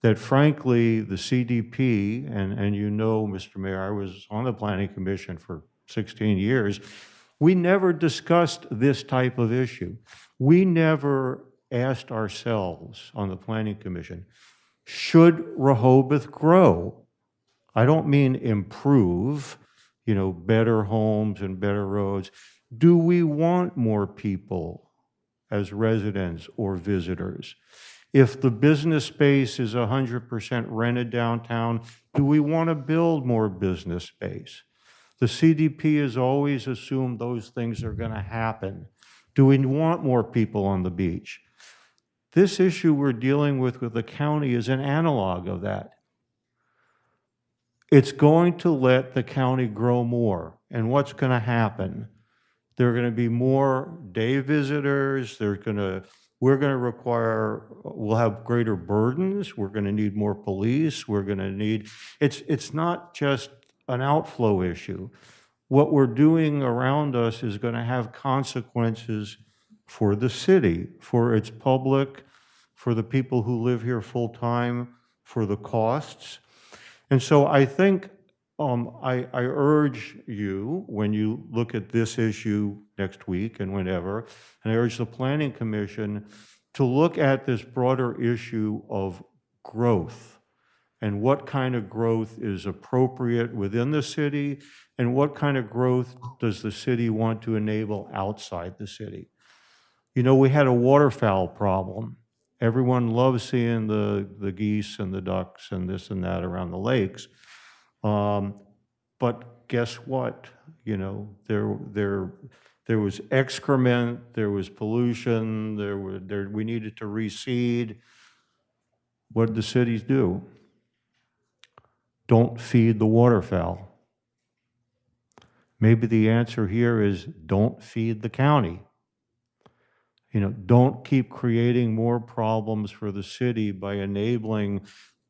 S17: that, frankly, the CDP, and you know, Mr. Mayor, I was on the Planning Commission for 16 years, we never discussed this type of issue. We never asked ourselves on the Planning Commission, should Rehoboth grow? I don't mean improve, you know, better homes and better roads. Do we want more people as residents or visitors? If the business space is 100% rented downtown, do we want to build more business space? The CDP has always assumed those things are going to happen. Do we want more people on the beach? This issue we're dealing with the county is an analog of that. It's going to let the county grow more. And what's going to happen? There are going to be more day visitors. We're going to require, we'll have greater burdens. We're going to need more police. We're going to need, it's not just an outflow issue. What we're doing around us is going to have consequences for the city, for its public, for the people who live here full time, for the costs. And so I think I urge you, when you look at this issue next week and whenever, and I urge the Planning Commission to look at this broader issue of growth and what kind of growth is appropriate within the city and what kind of growth does the city want to enable outside the city. You know, we had a waterfowl problem. Everyone loves seeing the geese and the ducks and this and that around the lakes. But guess what? You know, there was excrement, there was pollution, we needed to reseed. What did the cities do? Don't feed the waterfowl. Maybe the answer here is don't feed the county. You know, don't keep creating more problems for the city by enabling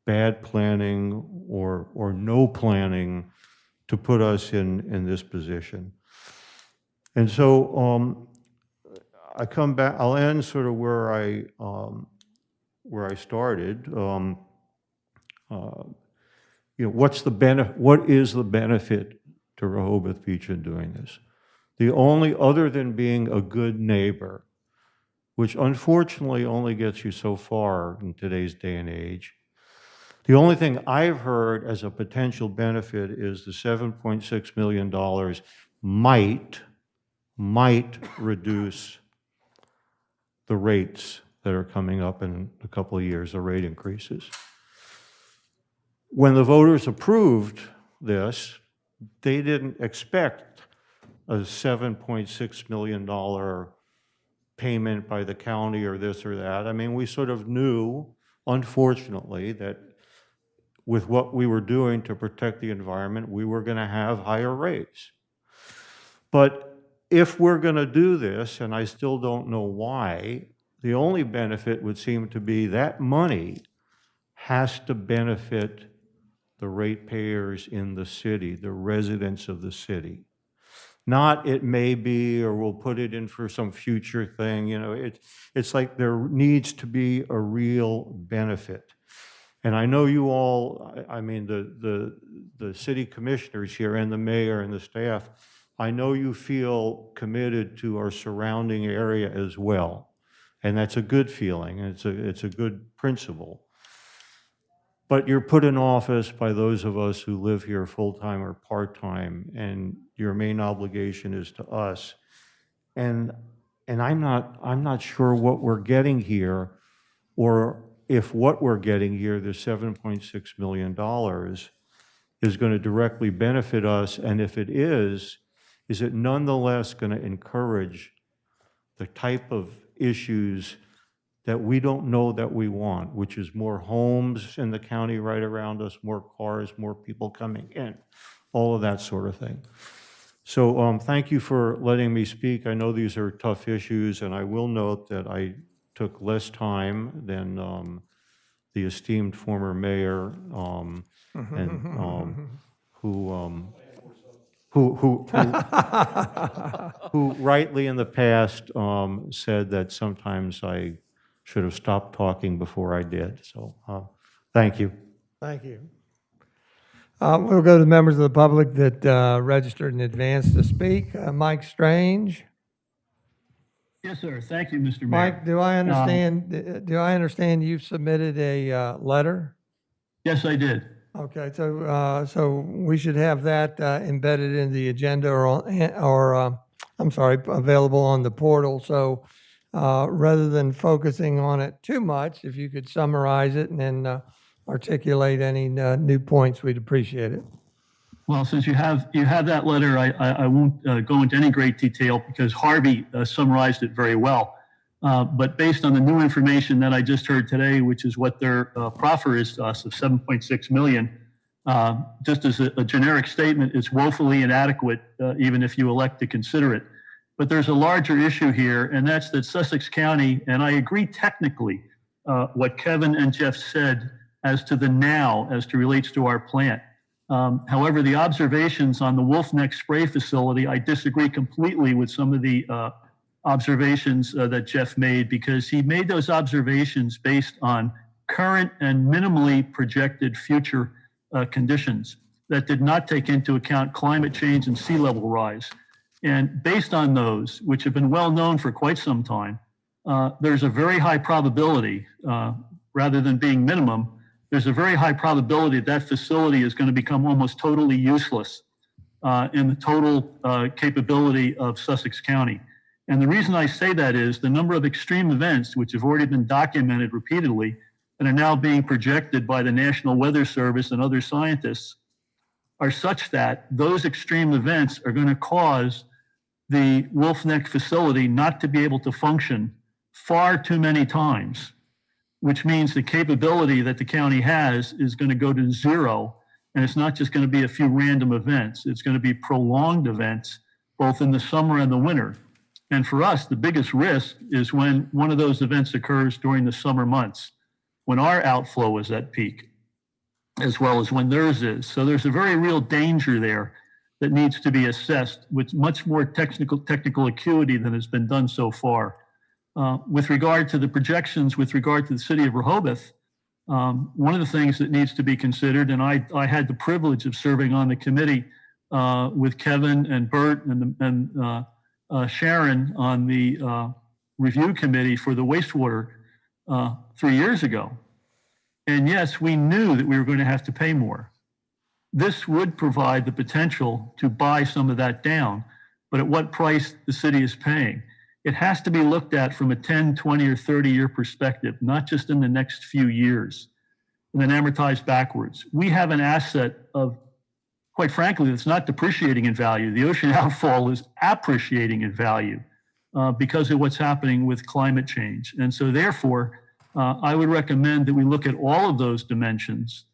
S17: bad planning or no planning to put us in this position. And so I come back, I'll end sort of where I started. You know, what is the benefit to Rehoboth Beach in doing this? The only, other than being a good neighbor, which unfortunately only gets you so far in today's day and age. The only thing I've heard as a potential benefit is the $7.6 million might reduce the rates that are coming up in a couple of years, the rate increases. When the voters approved this, they didn't expect a $7.6 million payment by the county or this or that. I mean, we sort of knew, unfortunately, that with what we were doing to protect the environment, we were going to have higher rates. But if we're going to do this, and I still don't know why, the only benefit would seem to be that money has to benefit the ratepayers in the city, the residents of the city. Not it may be, or we'll put it in for some future thing. You know, it's like there needs to be a real benefit. And I know you all, I mean, the city commissioners here and the mayor and the staff, I know you feel committed to our surrounding area as well. And that's a good feeling, and it's a good principle. But you're put in office by those of us who live here full-time or part-time, and your main obligation is to us. And I'm not sure what we're getting here, or if what we're getting here, the $7.6 million, is going to directly benefit us, and if it is it nonetheless going to encourage the type of issues that we don't know that we want, which is more homes in the county right around us, more cars, more people coming in, all of that sort of thing. So thank you for letting me speak. I know these are tough issues, and I will note that I took less time than the esteemed former mayor, who rightly in the past said that sometimes I should have stopped talking before I did. So thank you.
S1: Thank you. We'll go to the members of the public that registered in advance to speak. Mike Strange.
S8: Yes, sir. Thank you, Mr. Mayor.
S1: Mike, do I understand you've submitted a letter?
S8: Yes, I did.
S1: Okay, so we should have that embedded in the agenda available on the portal. So rather than focusing on it too much, if you could summarize it and then articulate any new points, we'd appreciate it.
S8: Well, since you have that letter, I won't go into any great detail because Harvey summarized it very well. But based on the new information that I just heard today, which is what their proffer is to us of $7.6 million, just as a generic statement, it's woefully inadequate, even if you elect to consider it. But there's a larger issue here, and that's that Sussex County, and I agree technically what Kevin and Jeff said as to the now, as to relates to our plant. However, the observations on the Wolf Neck spray facility, I disagree completely with some of the observations that Jeff made, because he made those observations based on current and minimally projected future conditions that did not take into account climate change and sea level rise. And based on those, which have been well known for quite some time, there's a very high probability, rather than being minimum, there's a very high probability that facility is going to become almost totally useless in the total capability of Sussex County. And the reason I say that is the number of extreme events, which have already been documented repeatedly and are now being projected by the National Weather Service and other scientists, are such that those extreme events are going to cause the Wolf Neck facility not to be able to function far too many times, which means the capability that the county has is going to go to zero. And it's not just going to be a few random events. It's going to be prolonged events, both in the summer and the winter. And for us, the biggest risk is when one of those events occurs during the summer months, when our outflow is at peak, as well as when theirs is. So there's a very real danger there that needs to be assessed with much more technical acuity than has been done so far. With regard to the projections, with regard to the city of Rehoboth, one of the things that needs to be considered, and I had the privilege of serving on the committee with Kevin and Bert and Sharon on the review committee for the wastewater 3 years ago. And yes, we knew that we were going to have to pay more. This would provide the potential to buy some of that down. but at what price the city is paying. It has to be looked at from a 10, 20, or 30-year perspective, not just in the next few years, and then amortized backwards. We have an asset of, quite frankly, that's not depreciating in value. The ocean outfall is appreciating in value because of what's happening with climate change. And so therefore, I would recommend that we look at all of those dimensions,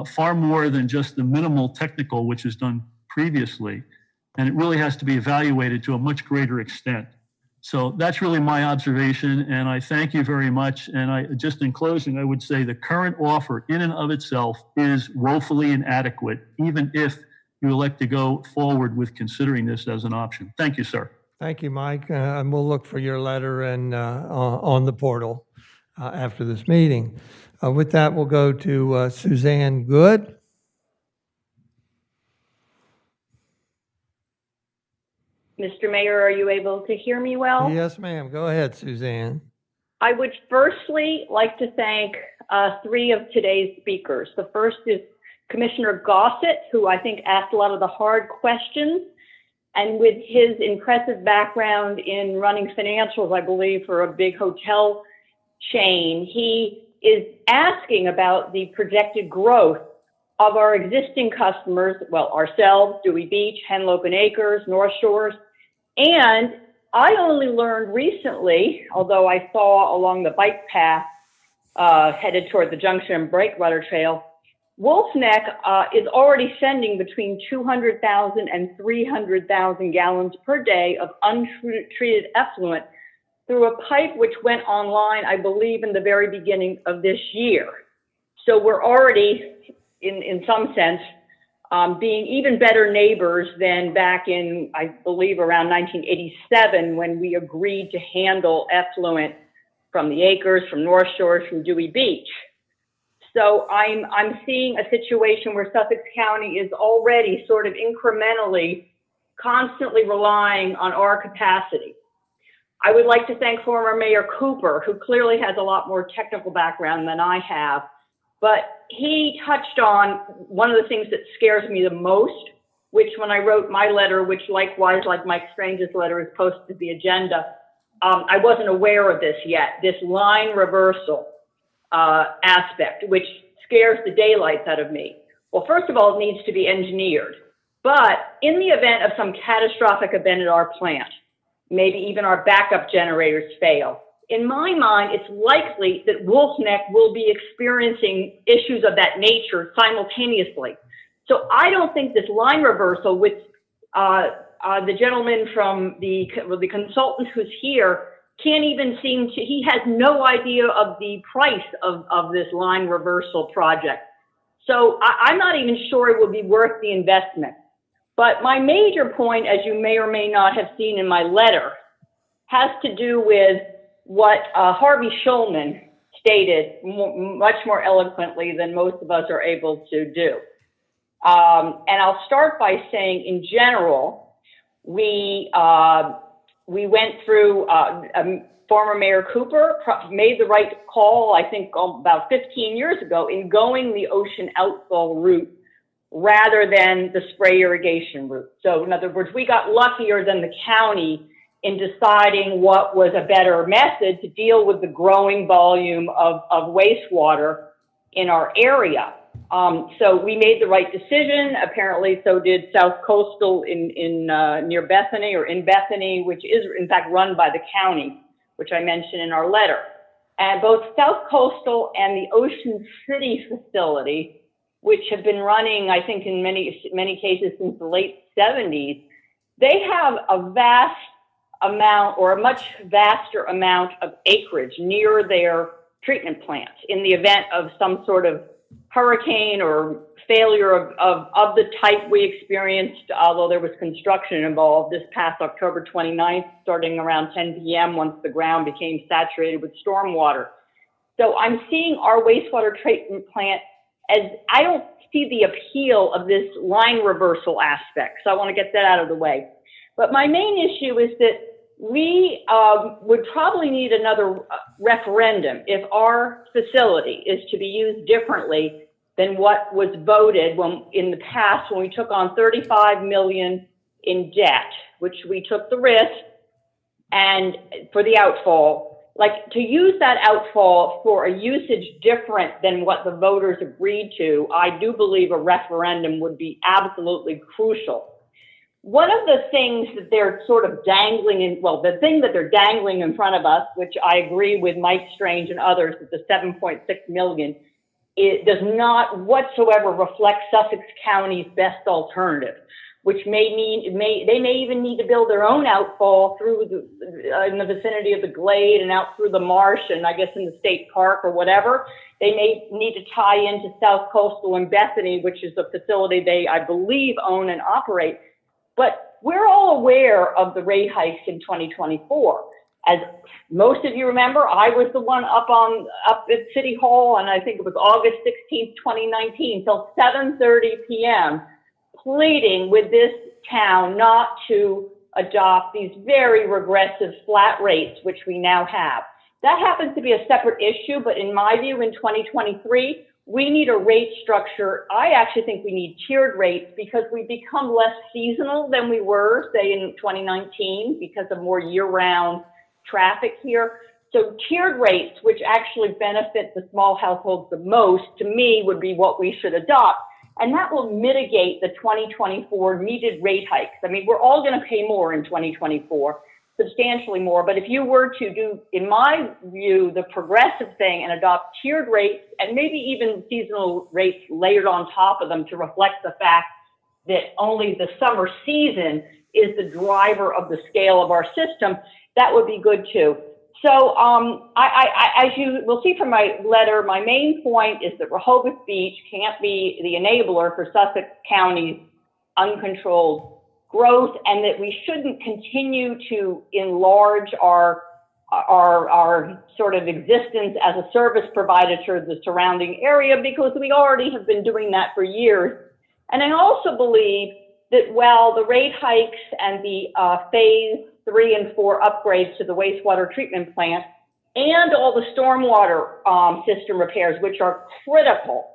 S8: far more than just the minimal technical, which is done previously. And it really has to be evaluated to a much greater extent. So that's really my observation, and I thank you very much. And just in closing, I would say the current offer in and of itself is woefully inadequate, even if you elect to go forward with considering this as an option. Thank you, sir.
S1: Thank you, Mike. And we'll look for your letter and on the portal after this meeting. With that, we'll go to Suzanne Good.
S9: Mr. Mayor, are you able to hear me well?
S1: Yes, ma'am. Go ahead, Suzanne.
S9: I would firstly like to thank three of today's speakers. The first is Commissioner Gossett, who I think asked a lot of the hard questions. And with his impressive background in running financials, I believe, for a big hotel chain, he is asking about the projected growth of our existing customers, well, ourselves, Dewey Beach, Henlopen Acres, North Shores. And I only learned recently, although I saw along the bike path headed toward the Junction and Breakwater Trail, Wolf Neck is already sending between 200,000 and 300,000 gallons per day of untreated effluent through a pipe which went online, I believe, in the very beginning of this year. So we're already, in some sense, being even better neighbors than back in, I believe, around 1987, when we agreed to handle effluent from the Acres, from North Shores, from Dewey Beach. So I'm seeing a situation where Sussex County is already sort of incrementally, constantly relying on our capacity. I would like to thank former Mayor Cooper, who clearly has a lot more technical background than I have, but he touched on one of the things that scares me the most, which when I wrote my letter, which likewise, like Mike Strange's letter, is posted to the agenda, I wasn't aware of this yet, this line reversal aspect, which scares the daylights out of me. Well, first of all, it needs to be engineered. But in the event of some catastrophic event at our plant, maybe even our backup generators fail, in my mind, it's likely that Wolf Neck will be experiencing issues of that nature simultaneously. So I don't think this line reversal, with the gentleman from the consultant who's here, can't even seem to, he has no idea of the price of this line reversal project. So I'm not even sure it will be worth the investment. But my major point, as you may or may not have seen in my letter, has to do with what Harvey Schulman stated much more eloquently than most of us are able to do. And I'll start by saying, in general, we went through, former Mayor Cooper made the right call, I think about 15 years ago, in going the ocean outfall route rather than the spray irrigation route. So in other words, we got luckier than the county in deciding what was a better method to deal with the growing volume of wastewater in our area. So we made the right decision. Apparently, so did South Coastal in near Bethany, or in Bethany, which is in fact run by the county, which I mentioned in our letter. And both South Coastal and the Ocean City facility, which have been running, I think, in many cases since the late 70s, they have a vast amount, or a much vaster amount, of acreage near their treatment plant in the event of some sort of hurricane or failure of the type we experienced, although there was construction involved, this past October 29th, starting around 10 p.m. once the ground became saturated with storm water. So I'm seeing our wastewater treatment plant as, I don't see the appeal of this line reversal aspect. So I want to get that out of the way. But my main issue is that we would probably need another referendum if our facility is to be used differently than what was voted when, in the past, when we took on $35 million in debt, which we took the risk, and for the outfall, like to use that outfall for a usage different than what the voters agreed to, I do believe a referendum would be absolutely crucial. One of the things that they're sort of dangling in, well, the thing that they're dangling in front of us, which I agree with Mike Strange and others, that the 7.6 million, it does not whatsoever reflect Sussex County's best alternative, which may mean they may even need to build their own outfall through in the vicinity of the Glade and out through the marsh and I guess in the state park or whatever. They may need to tie into South Coastal and Bethany, which is a facility they, I believe, own and operate. But we're all aware of the rate hikes in 2024. As most of you remember, I was the one up at City Hall, and I think it was August 16th, 2019, till 7:30 p.m., pleading with this town not to adopt these very regressive flat rates, which we now have. That happens to be a separate issue, but in my view, in 2023, we need a rate structure. I actually think we need tiered rates because we've become less seasonal than we were, say, in 2019 because of more year-round traffic here. So tiered rates, which actually benefit the small households the most, to me, would be what we should adopt. And that will mitigate the 2024 needed rate hikes. I mean, we're all going to pay more in 2024, substantially more. But if you were to do, in my view, the progressive thing and adopt tiered rates and maybe even seasonal rates layered on top of them to reflect the fact that only the summer season is the driver of the scale of our system, that would be good too. So as you will see from my letter, my main point is that Rehoboth Beach can't be the enabler for Sussex County's uncontrolled growth, and that we shouldn't continue to enlarge our sort of existence as a service provider to the surrounding area, because we already have been doing that for years. And I also believe that while the rate hikes and the phase 3 and 4 upgrades to the wastewater treatment plant and all the stormwater system repairs, which are critical,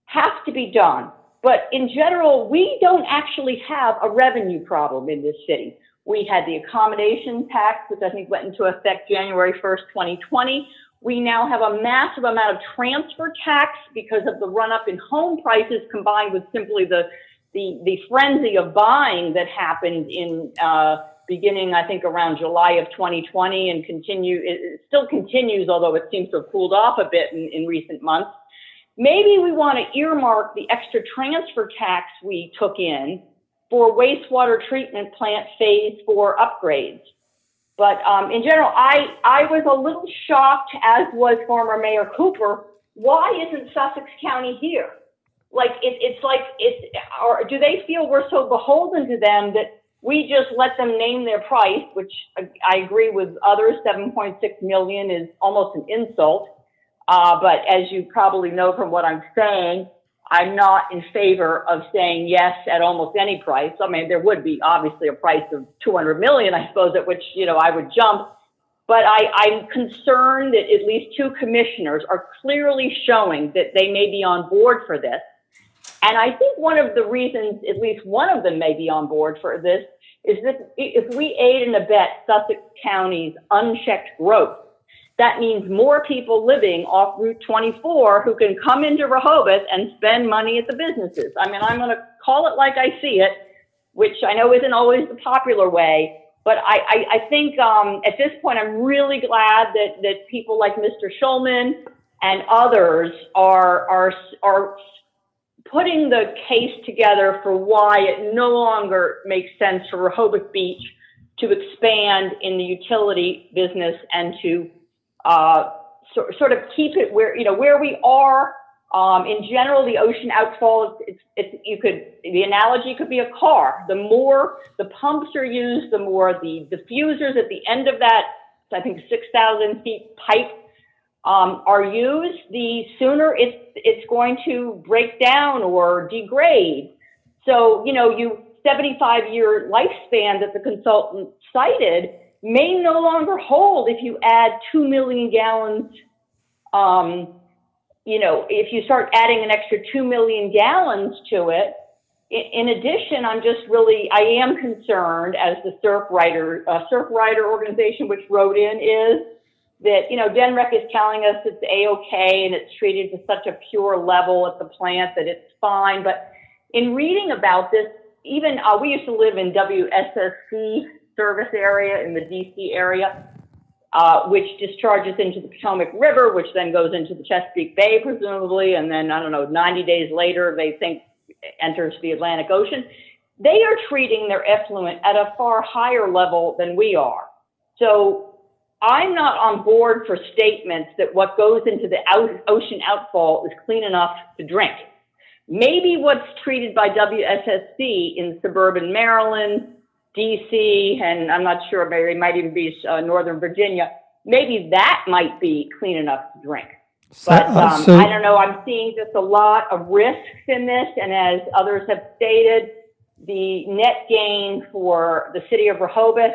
S9: have to be done. But in general, we don't actually have a revenue problem in this city. We had the accommodation tax, which I think went into effect January 1st, 2020. We now have a massive amount of transfer tax because of the run-up in home prices combined with simply the frenzy of buying that happened in beginning, I think, around July of 2020 and it still continues, although it seems to have cooled off a bit in recent months. Maybe we want to earmark the extra transfer tax we took in for wastewater treatment plant phase 4 upgrades. But in general, I was a little shocked, as was former Mayor Cooper. Why isn't Sussex County here? Like, or do they feel we're so beholden to them that we just let them name their price, which I agree with others, 7.6 million is almost an insult. But as you probably know from what I'm saying, I'm not in favor of saying yes at almost any price. I mean, there would be obviously a price of 200 million, I suppose, at which, I would jump. But I'm concerned that at least 2 commissioners are clearly showing that they may be on board for this. And I think one of the reasons, at least one of them may be on board for this, is that if we aid and abet Sussex County's unchecked growth, that means more people living off Route 24 who can come into Rehoboth and spend money at the businesses. I mean, I'm going to call it like I see it, which I know isn't always the popular way. But I think at this point, I'm really glad that people like Mr. Schulman and others are putting the case together for why it no longer makes sense for Rehoboth Beach to expand in the utility business and to sort of keep it where we are. In general, the ocean outfall, the analogy could be a car. The more the pumps are used, the more the diffusers at the end of that, I think 6,000 feet pipe are used, the sooner it's going to break down or degrade. So, 75-year lifespan that the consultant cited may no longer hold if you add 2 million gallons. If you start adding an extra 2 million gallons to it, in addition, I am concerned, as the surf rider organization which wrote in, is that, DNREC is telling us it's A-okay and it's treated to such a pure level at the plant that it's fine. But in reading about this, even we used to live in WSSC service area in the DC area, which discharges into the Potomac River, which then goes into the Chesapeake Bay, presumably, and then, 90 days later, they think enters the Atlantic Ocean. They are treating their effluent at a far higher level than we are. So I'm not on board for statements that what goes into the ocean outfall is clean enough to drink. Maybe what's treated by WSSC in suburban Maryland, DC, and I'm not sure, maybe it might even be Northern Virginia, maybe that might be clean enough to drink. But I don't know, I'm seeing just a lot of risks in this, and as others have stated, the net gain for the city of Rehoboth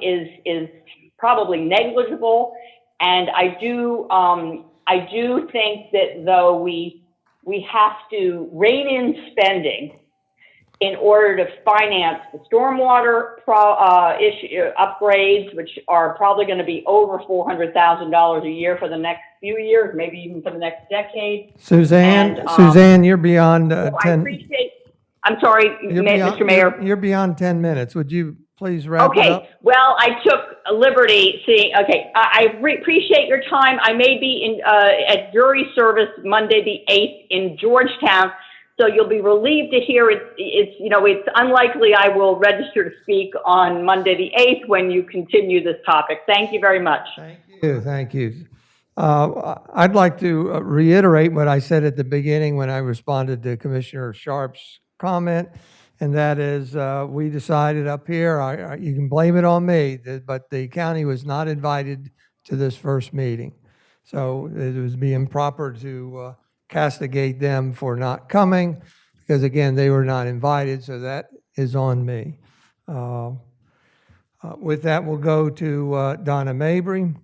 S9: is probably negligible. And I do think that though we have to rein in spending in order to finance the stormwater upgrades, which are probably going to be over $400,000 a year for the next few years, maybe even for the next decade.
S1: Suzanne, you're beyond 10.
S9: I'm sorry, Mr. Mayor.
S1: You're beyond 10 minutes. Would you please wrap it up?
S9: Okay, well, I took a liberty I appreciate your time. I may be at jury service Monday the 8th in Georgetown, so you'll be relieved to hear it's unlikely I will register to speak on Monday the 8th when you continue this topic. Thank you very much.
S1: Thank you. I'd like to reiterate what I said at the beginning when I responded to Commissioner Sharp's comment, and that is we decided up here, you can blame it on me, but the county was not invited to this first meeting. So it would be improper to castigate them for not coming, because again, they were not invited, so that is on me. With that, we'll go to Donna Mabry.
S18: Am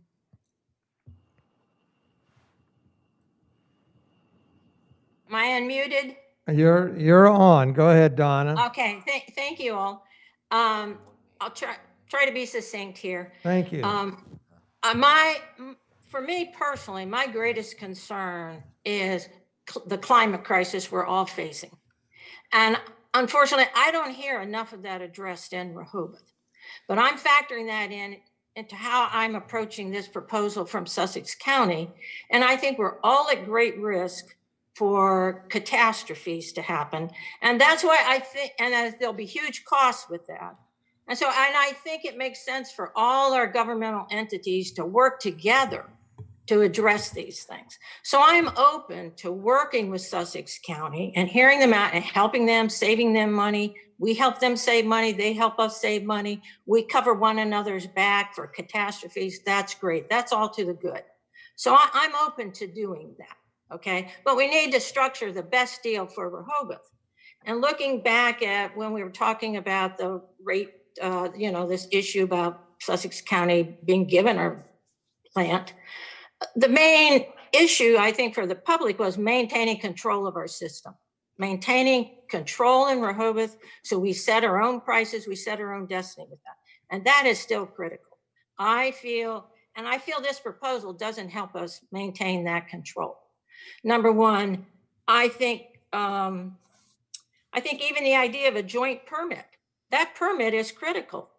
S18: I unmuted?
S1: You're on. Go ahead, Donna.
S18: Okay, thank you all. I'll try to be succinct here.
S1: Thank you.
S18: For me personally, my greatest concern is the climate crisis we're all facing. And unfortunately, I don't hear enough of that addressed in Rehoboth. But I'm factoring that into how I'm approaching this proposal from Sussex County. And I think we're all at great risk for catastrophes to happen. And that's why I think, and there'll be huge costs with that. And I think it makes sense for all our governmental entities to work together to address these things. So I'm open to working with Sussex County and hearing them out and helping them, saving them money. We help them save money. They help us save money. We cover one another's back for catastrophes. That's great. That's all to the good. So I'm open to doing that. Okay, but we need to structure the best deal for Rehoboth. And looking back at when we were talking about the rate, this issue about Sussex County being given our plant, the main issue, I think, for the public was maintaining control of our system, maintaining control in Rehoboth. So we set our own prices, we set our own destiny with that. And that is still critical. I feel this proposal doesn't help us maintain that control. Number one, I think even the idea of a joint permit, that permit is critical.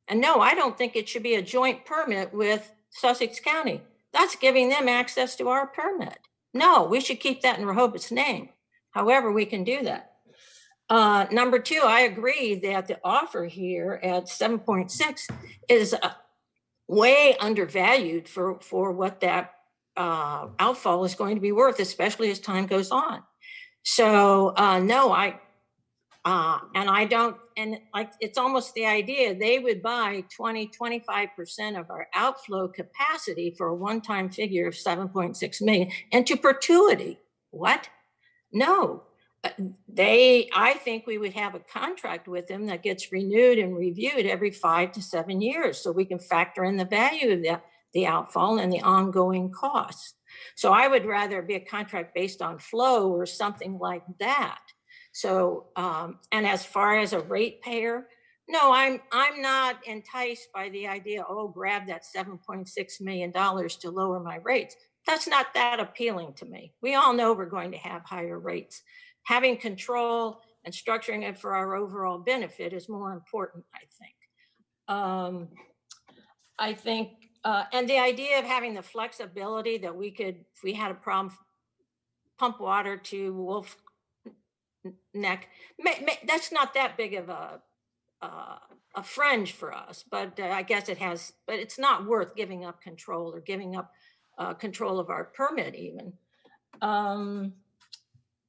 S18: And no, I don't think it should be a joint permit with Sussex County. That's giving them access to our permit. No, we should keep that in Rehoboth's name. However, we can do that. Number two, I agree that the offer here at 7.6 is way undervalued for what that outfall is going to be worth, especially as time goes on. So it's almost the idea they would buy 25% of our outflow capacity for a one-time figure of 7.6 million into perpetuity. What? No, I think we would have a contract with them that gets renewed and reviewed every 5 to 7 years, so we can factor in the value of the outfall and the ongoing costs. So I would rather be a contract based on flow or something like that. So, and as far as a ratepayer, no, I'm not enticed by the idea, oh, grab that $7.6 million to lower my rates. That's not that appealing to me. We all know we're going to have higher rates. Having control and structuring it for our overall benefit is more important, I think. And the idea of having the flexibility that we could, if we had a problem, pump water to Wolf Neck, that's not that big of a fringe for us, but I guess it has, but it's not worth giving up control or giving up control of our permit even.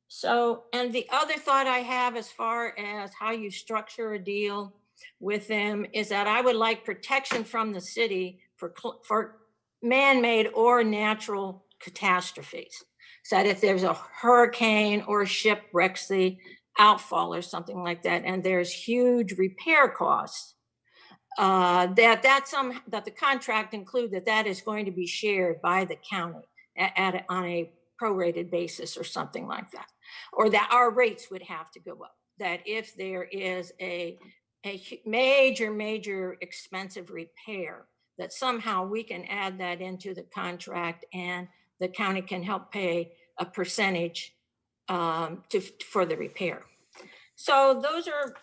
S18: So, and the other thought I have as far as how you structure a deal with them is that I would like protection from the city for man-made or natural catastrophes. So that if there's a hurricane or a ship wrecks the Outfall or something like that, and there's huge repair costs, that the contract include that is going to be shared by the county on a prorated basis or something like that, or that our rates would have to go up. That if there is a major expensive repair, that somehow we can add that into the contract and the county can help pay a percentage for the repair. So those are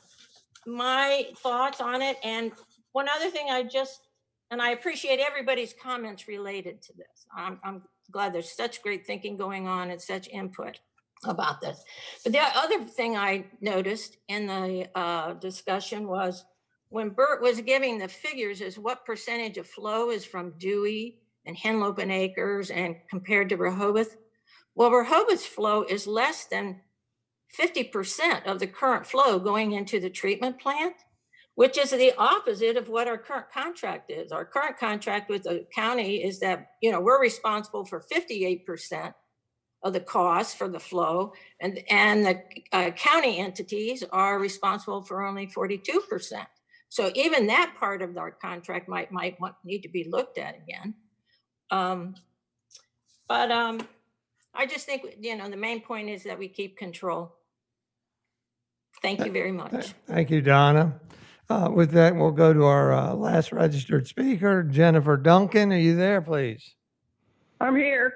S18: my thoughts on it. And one other thing and I appreciate everybody's comments related to this. I'm glad there's such great thinking going on and such input about this. But the other thing I noticed in the discussion was when Bert was giving the figures is what percentage of flow is from Dewey and Henlopen and Acres and compared to Rehoboth. Well, Rehoboth's flow is less than 50% of the current flow going into the treatment plant, which is the opposite of what our current contract is. Our current contract with the county is that, we're responsible for 58% of the cost for the flow, and the county entities are responsible for only 42%. So even that part of our contract might need to be looked at again. I just think, the main point is that we keep control. Thank you very much.
S1: Thank you, Donna. With that, we'll go to our last registered speaker, Jennifer Duncan. Are you there, please?
S10: I'm here.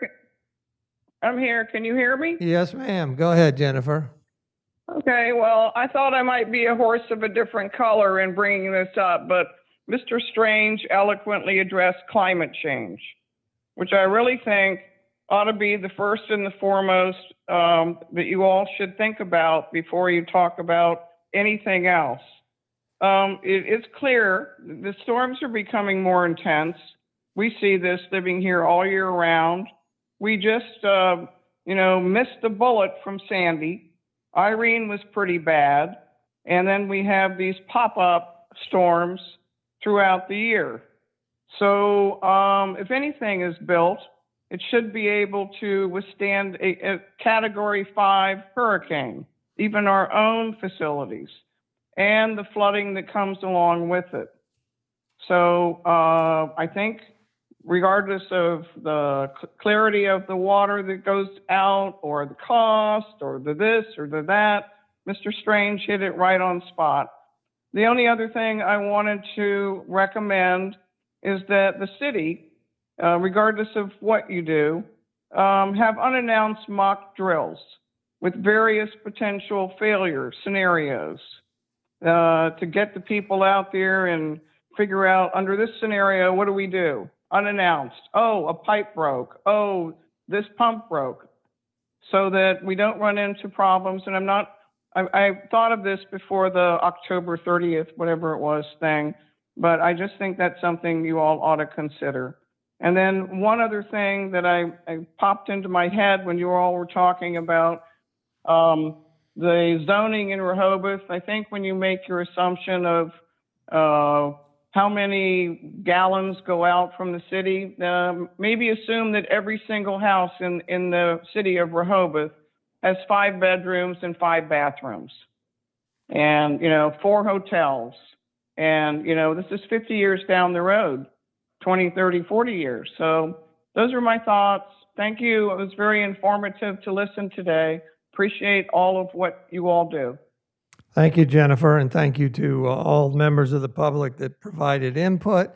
S10: Can you hear me?
S1: Yes, ma'am. Go ahead, Jennifer.
S10: Okay, well, I thought I might be a horse of a different color in bringing this up, but Mr. Strange eloquently addressed climate change, which I really think ought to be the first and the foremost that you all should think about before you talk about anything else. It's clear the storms are becoming more intense. We see this living here all year round. We just, missed the bullet from Sandy. Irene was pretty bad. And then we have these pop-up storms throughout the year. So if anything is built, it should be able to withstand a Category 5 hurricane, even our own facilities, and the flooding that comes along with it. So I think regardless of the clarity of the water that goes out or the cost or the this or the that, Mr. Strange hit it right on spot. The only other thing I wanted to recommend is that the city, regardless of what you do, have unannounced mock drills with various potential failure scenarios to get the people out there and figure out, under this scenario, what do we do? Unannounced. Oh, a pipe broke. Oh, this pump broke. So that we don't run into problems. And I thought of this before the October 30th, whatever it was, thing, but I just think that's something you all ought to consider. And then one other thing that I popped into my head when you all were talking about the zoning in Rehoboth, I think when you make your assumption of how many gallons go out from the city, maybe assume that every single house in the city of Rehoboth has 5 bedrooms and 5 bathrooms and, 4 hotels. And, this is 50 years down the road, 20, 30, 40 years. So those are my thoughts. Thank you. It was very informative to listen today. Appreciate all of what you all do.
S1: Thank you, Jennifer, and thank you to all members of the public that provided input.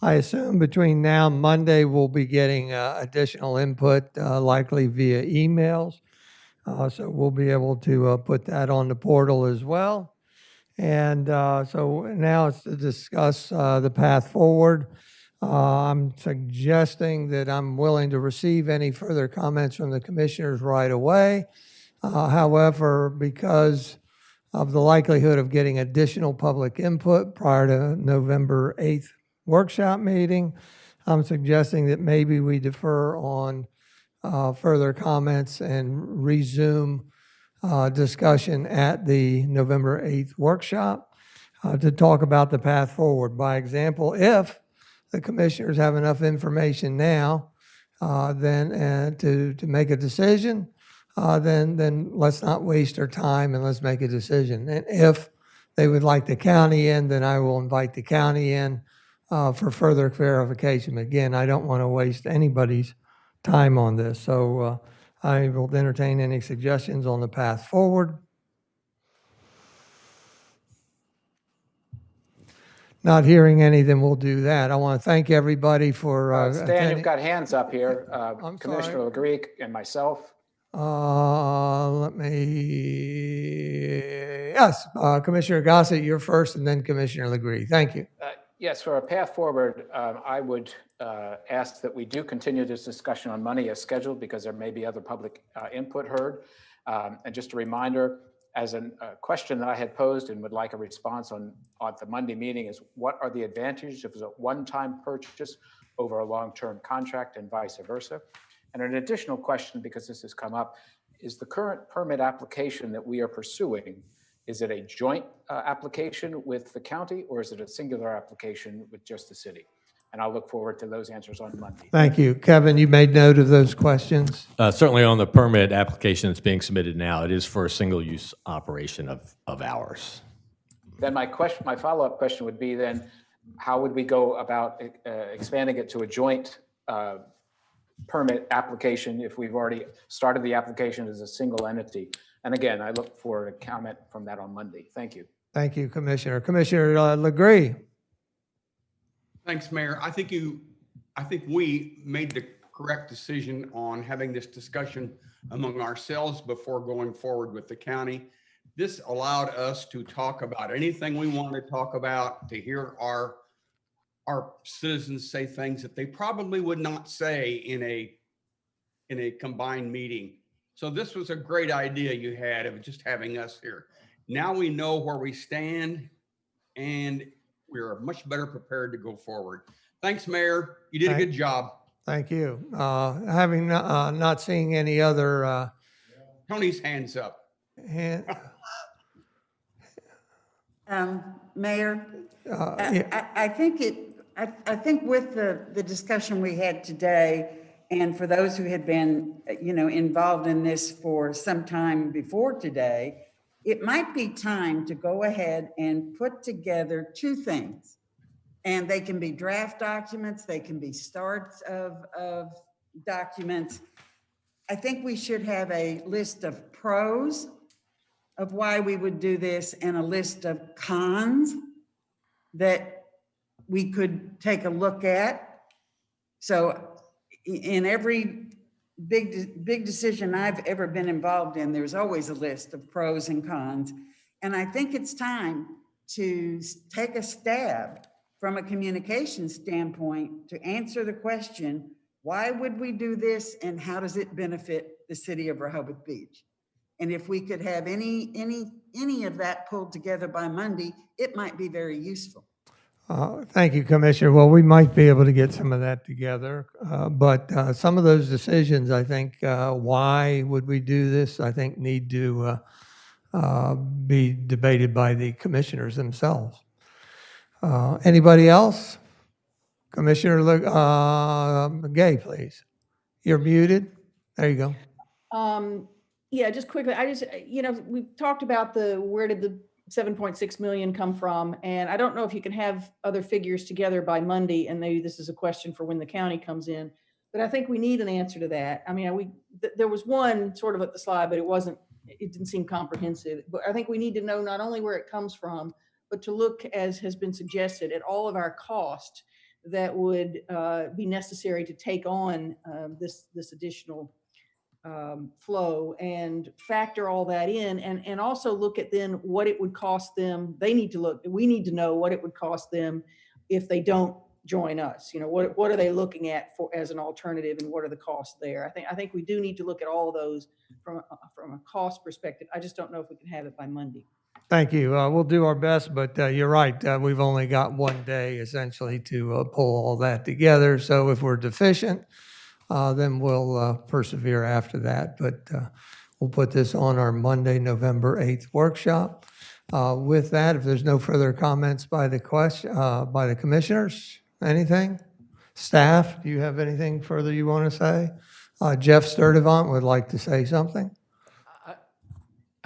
S1: I assume between now and Monday, we'll be getting additional input, likely via emails. So we'll be able to put that on the portal as well. And so now it's to discuss the path forward. I'm suggesting that I'm willing to receive any further comments from the commissioners right away. However, because of the likelihood of getting additional public input prior to November 8th workshop meeting, I'm suggesting that maybe we defer on further comments and resume discussion at the November 8th workshop to talk about the path forward. By example, if the commissioners have enough information now then to make a decision, then let's not waste our time and let's make a decision. And if they would like the county in, then I will invite the county in for further clarification. Again, I don't want to waste anybody's time on this. So I will entertain any suggestions on the path forward. Not hearing any, then we'll do that. I want to thank everybody for
S4: Stan,
S1: attending.
S4: you've got hands up here.
S1: I'm
S4: Commissioner
S1: sorry.
S4: LaGreek and myself.
S1: Let me, yes, Commissioner Gossett, you're first, and then Commissioner Legree. Thank you.
S4: Yes, for a path forward, I would ask that we do continue this discussion on money as scheduled because there may be other public input heard. And just a reminder, as a question that I had posed and would like a response on the Monday meeting is what are the advantages of a one-time purchase over a long-term contract and vice versa? And an additional question, because this has come up, is the current permit application that we are pursuing, is it a joint application with the county or is it a singular application with just the city? And I'll look forward to those answers on Monday.
S1: Thank you. Kevin, you made note of those questions?
S7: Certainly on the permit application that's being submitted now, it is for a single-use operation of ours.
S4: Then my follow-up question would be then, how would we go about expanding it to a joint permit application if we've already started the application as a single entity? And again, I look for a comment from that on Monday. Thank you.
S1: Thank you, Commissioner. Commissioner Legree.
S5: Thanks, Mayor. I think we made the correct decision on having this discussion among ourselves before going forward with the county. This allowed us to talk about anything we want to talk about, to hear our citizens say things that they probably would not say in a combined meeting. So this was a great idea you had of just having us here. Now we know where we stand and we're much better prepared to go forward. Thanks, Mayor. You did a good job.
S1: Thank you. Having not seeing any other
S5: Tony's hands up.
S6: Mayor,
S1: yeah.
S6: I think with the discussion we had today, and for those who had been, involved in this for some time before today, it might be time to go ahead and put together two things. And they can be draft documents, they can be starts of documents. I think we should have a list of pros of why we would do this and a list of cons that we could take a look at. So in every big decision I've ever been involved in, there's always a list of pros and cons. And I think it's time to take a stab from a communication standpoint to answer the question, why would we do this and how does it benefit the city of Rehoboth Beach? And if we could have any of that pulled together by Monday, it might be very useful.
S1: Thank you, Commissioner. Well, we might be able to get some of that together, but some of those decisions, I think, why would we do this, I think need to be debated by the commissioners themselves. Anybody else? Commissioner Gay, please. You're muted. There you go.
S12: Yeah, just quickly, we talked about where did the 7.6 million come from? And I don't know if you can have other figures together by Monday, and maybe this is a question for when the county comes in, but I think we need an answer to that. I mean, there was one sort of at the slide, but it wasn't it didn't seem comprehensive. But I think we need to know not only where it comes from, but to look, as has been suggested, at all of our costs that would be necessary to take on this additional flow, and factor all that in, and also look at then what it would cost them. We need to know what it would cost them if they don't join us. What are they looking at for as an alternative, and what are the costs there? I think we do need to look at all of those from a cost perspective. I just don't know if we can have it by Monday.
S1: Thank you. We'll do our best, but you're right. We've only got one day essentially to pull all that together. So if we're deficient, then we'll persevere after that. But we'll put this on our Monday, November 8th workshop. With that, if there's no further comments by the commissioners, anything? Staff, do you have anything further you want to say? Jeff Sturdivant would like to say something.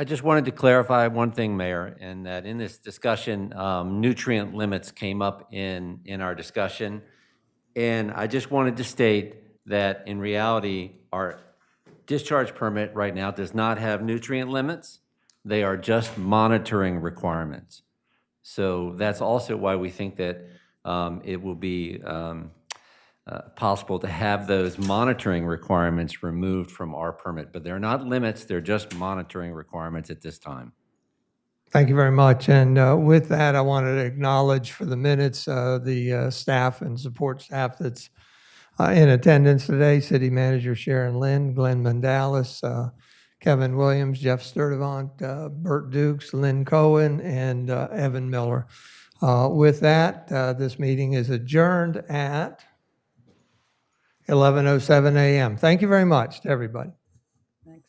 S11: I just wanted to clarify one thing, Mayor, and that in this discussion, nutrient limits came up in our discussion. And I just wanted to state that in reality, our discharge permit right now does not have nutrient limits. They are just monitoring requirements. So that's also why we think that it will be possible to have those monitoring requirements removed from our permit. But they're not limits, they're just monitoring requirements at this time.
S1: Thank you very much. And with that, I wanted to acknowledge for the minutes the staff and support staff that's in attendance today: City Manager Sharon Lynn, Glenn Mandalis, Kevin Williams, Jeff Sturdivant, Bert Dukes, Lynn Cohen, and Evan Miller. With that, this meeting is adjourned at 11:07 a.m. Thank you very much to everybody.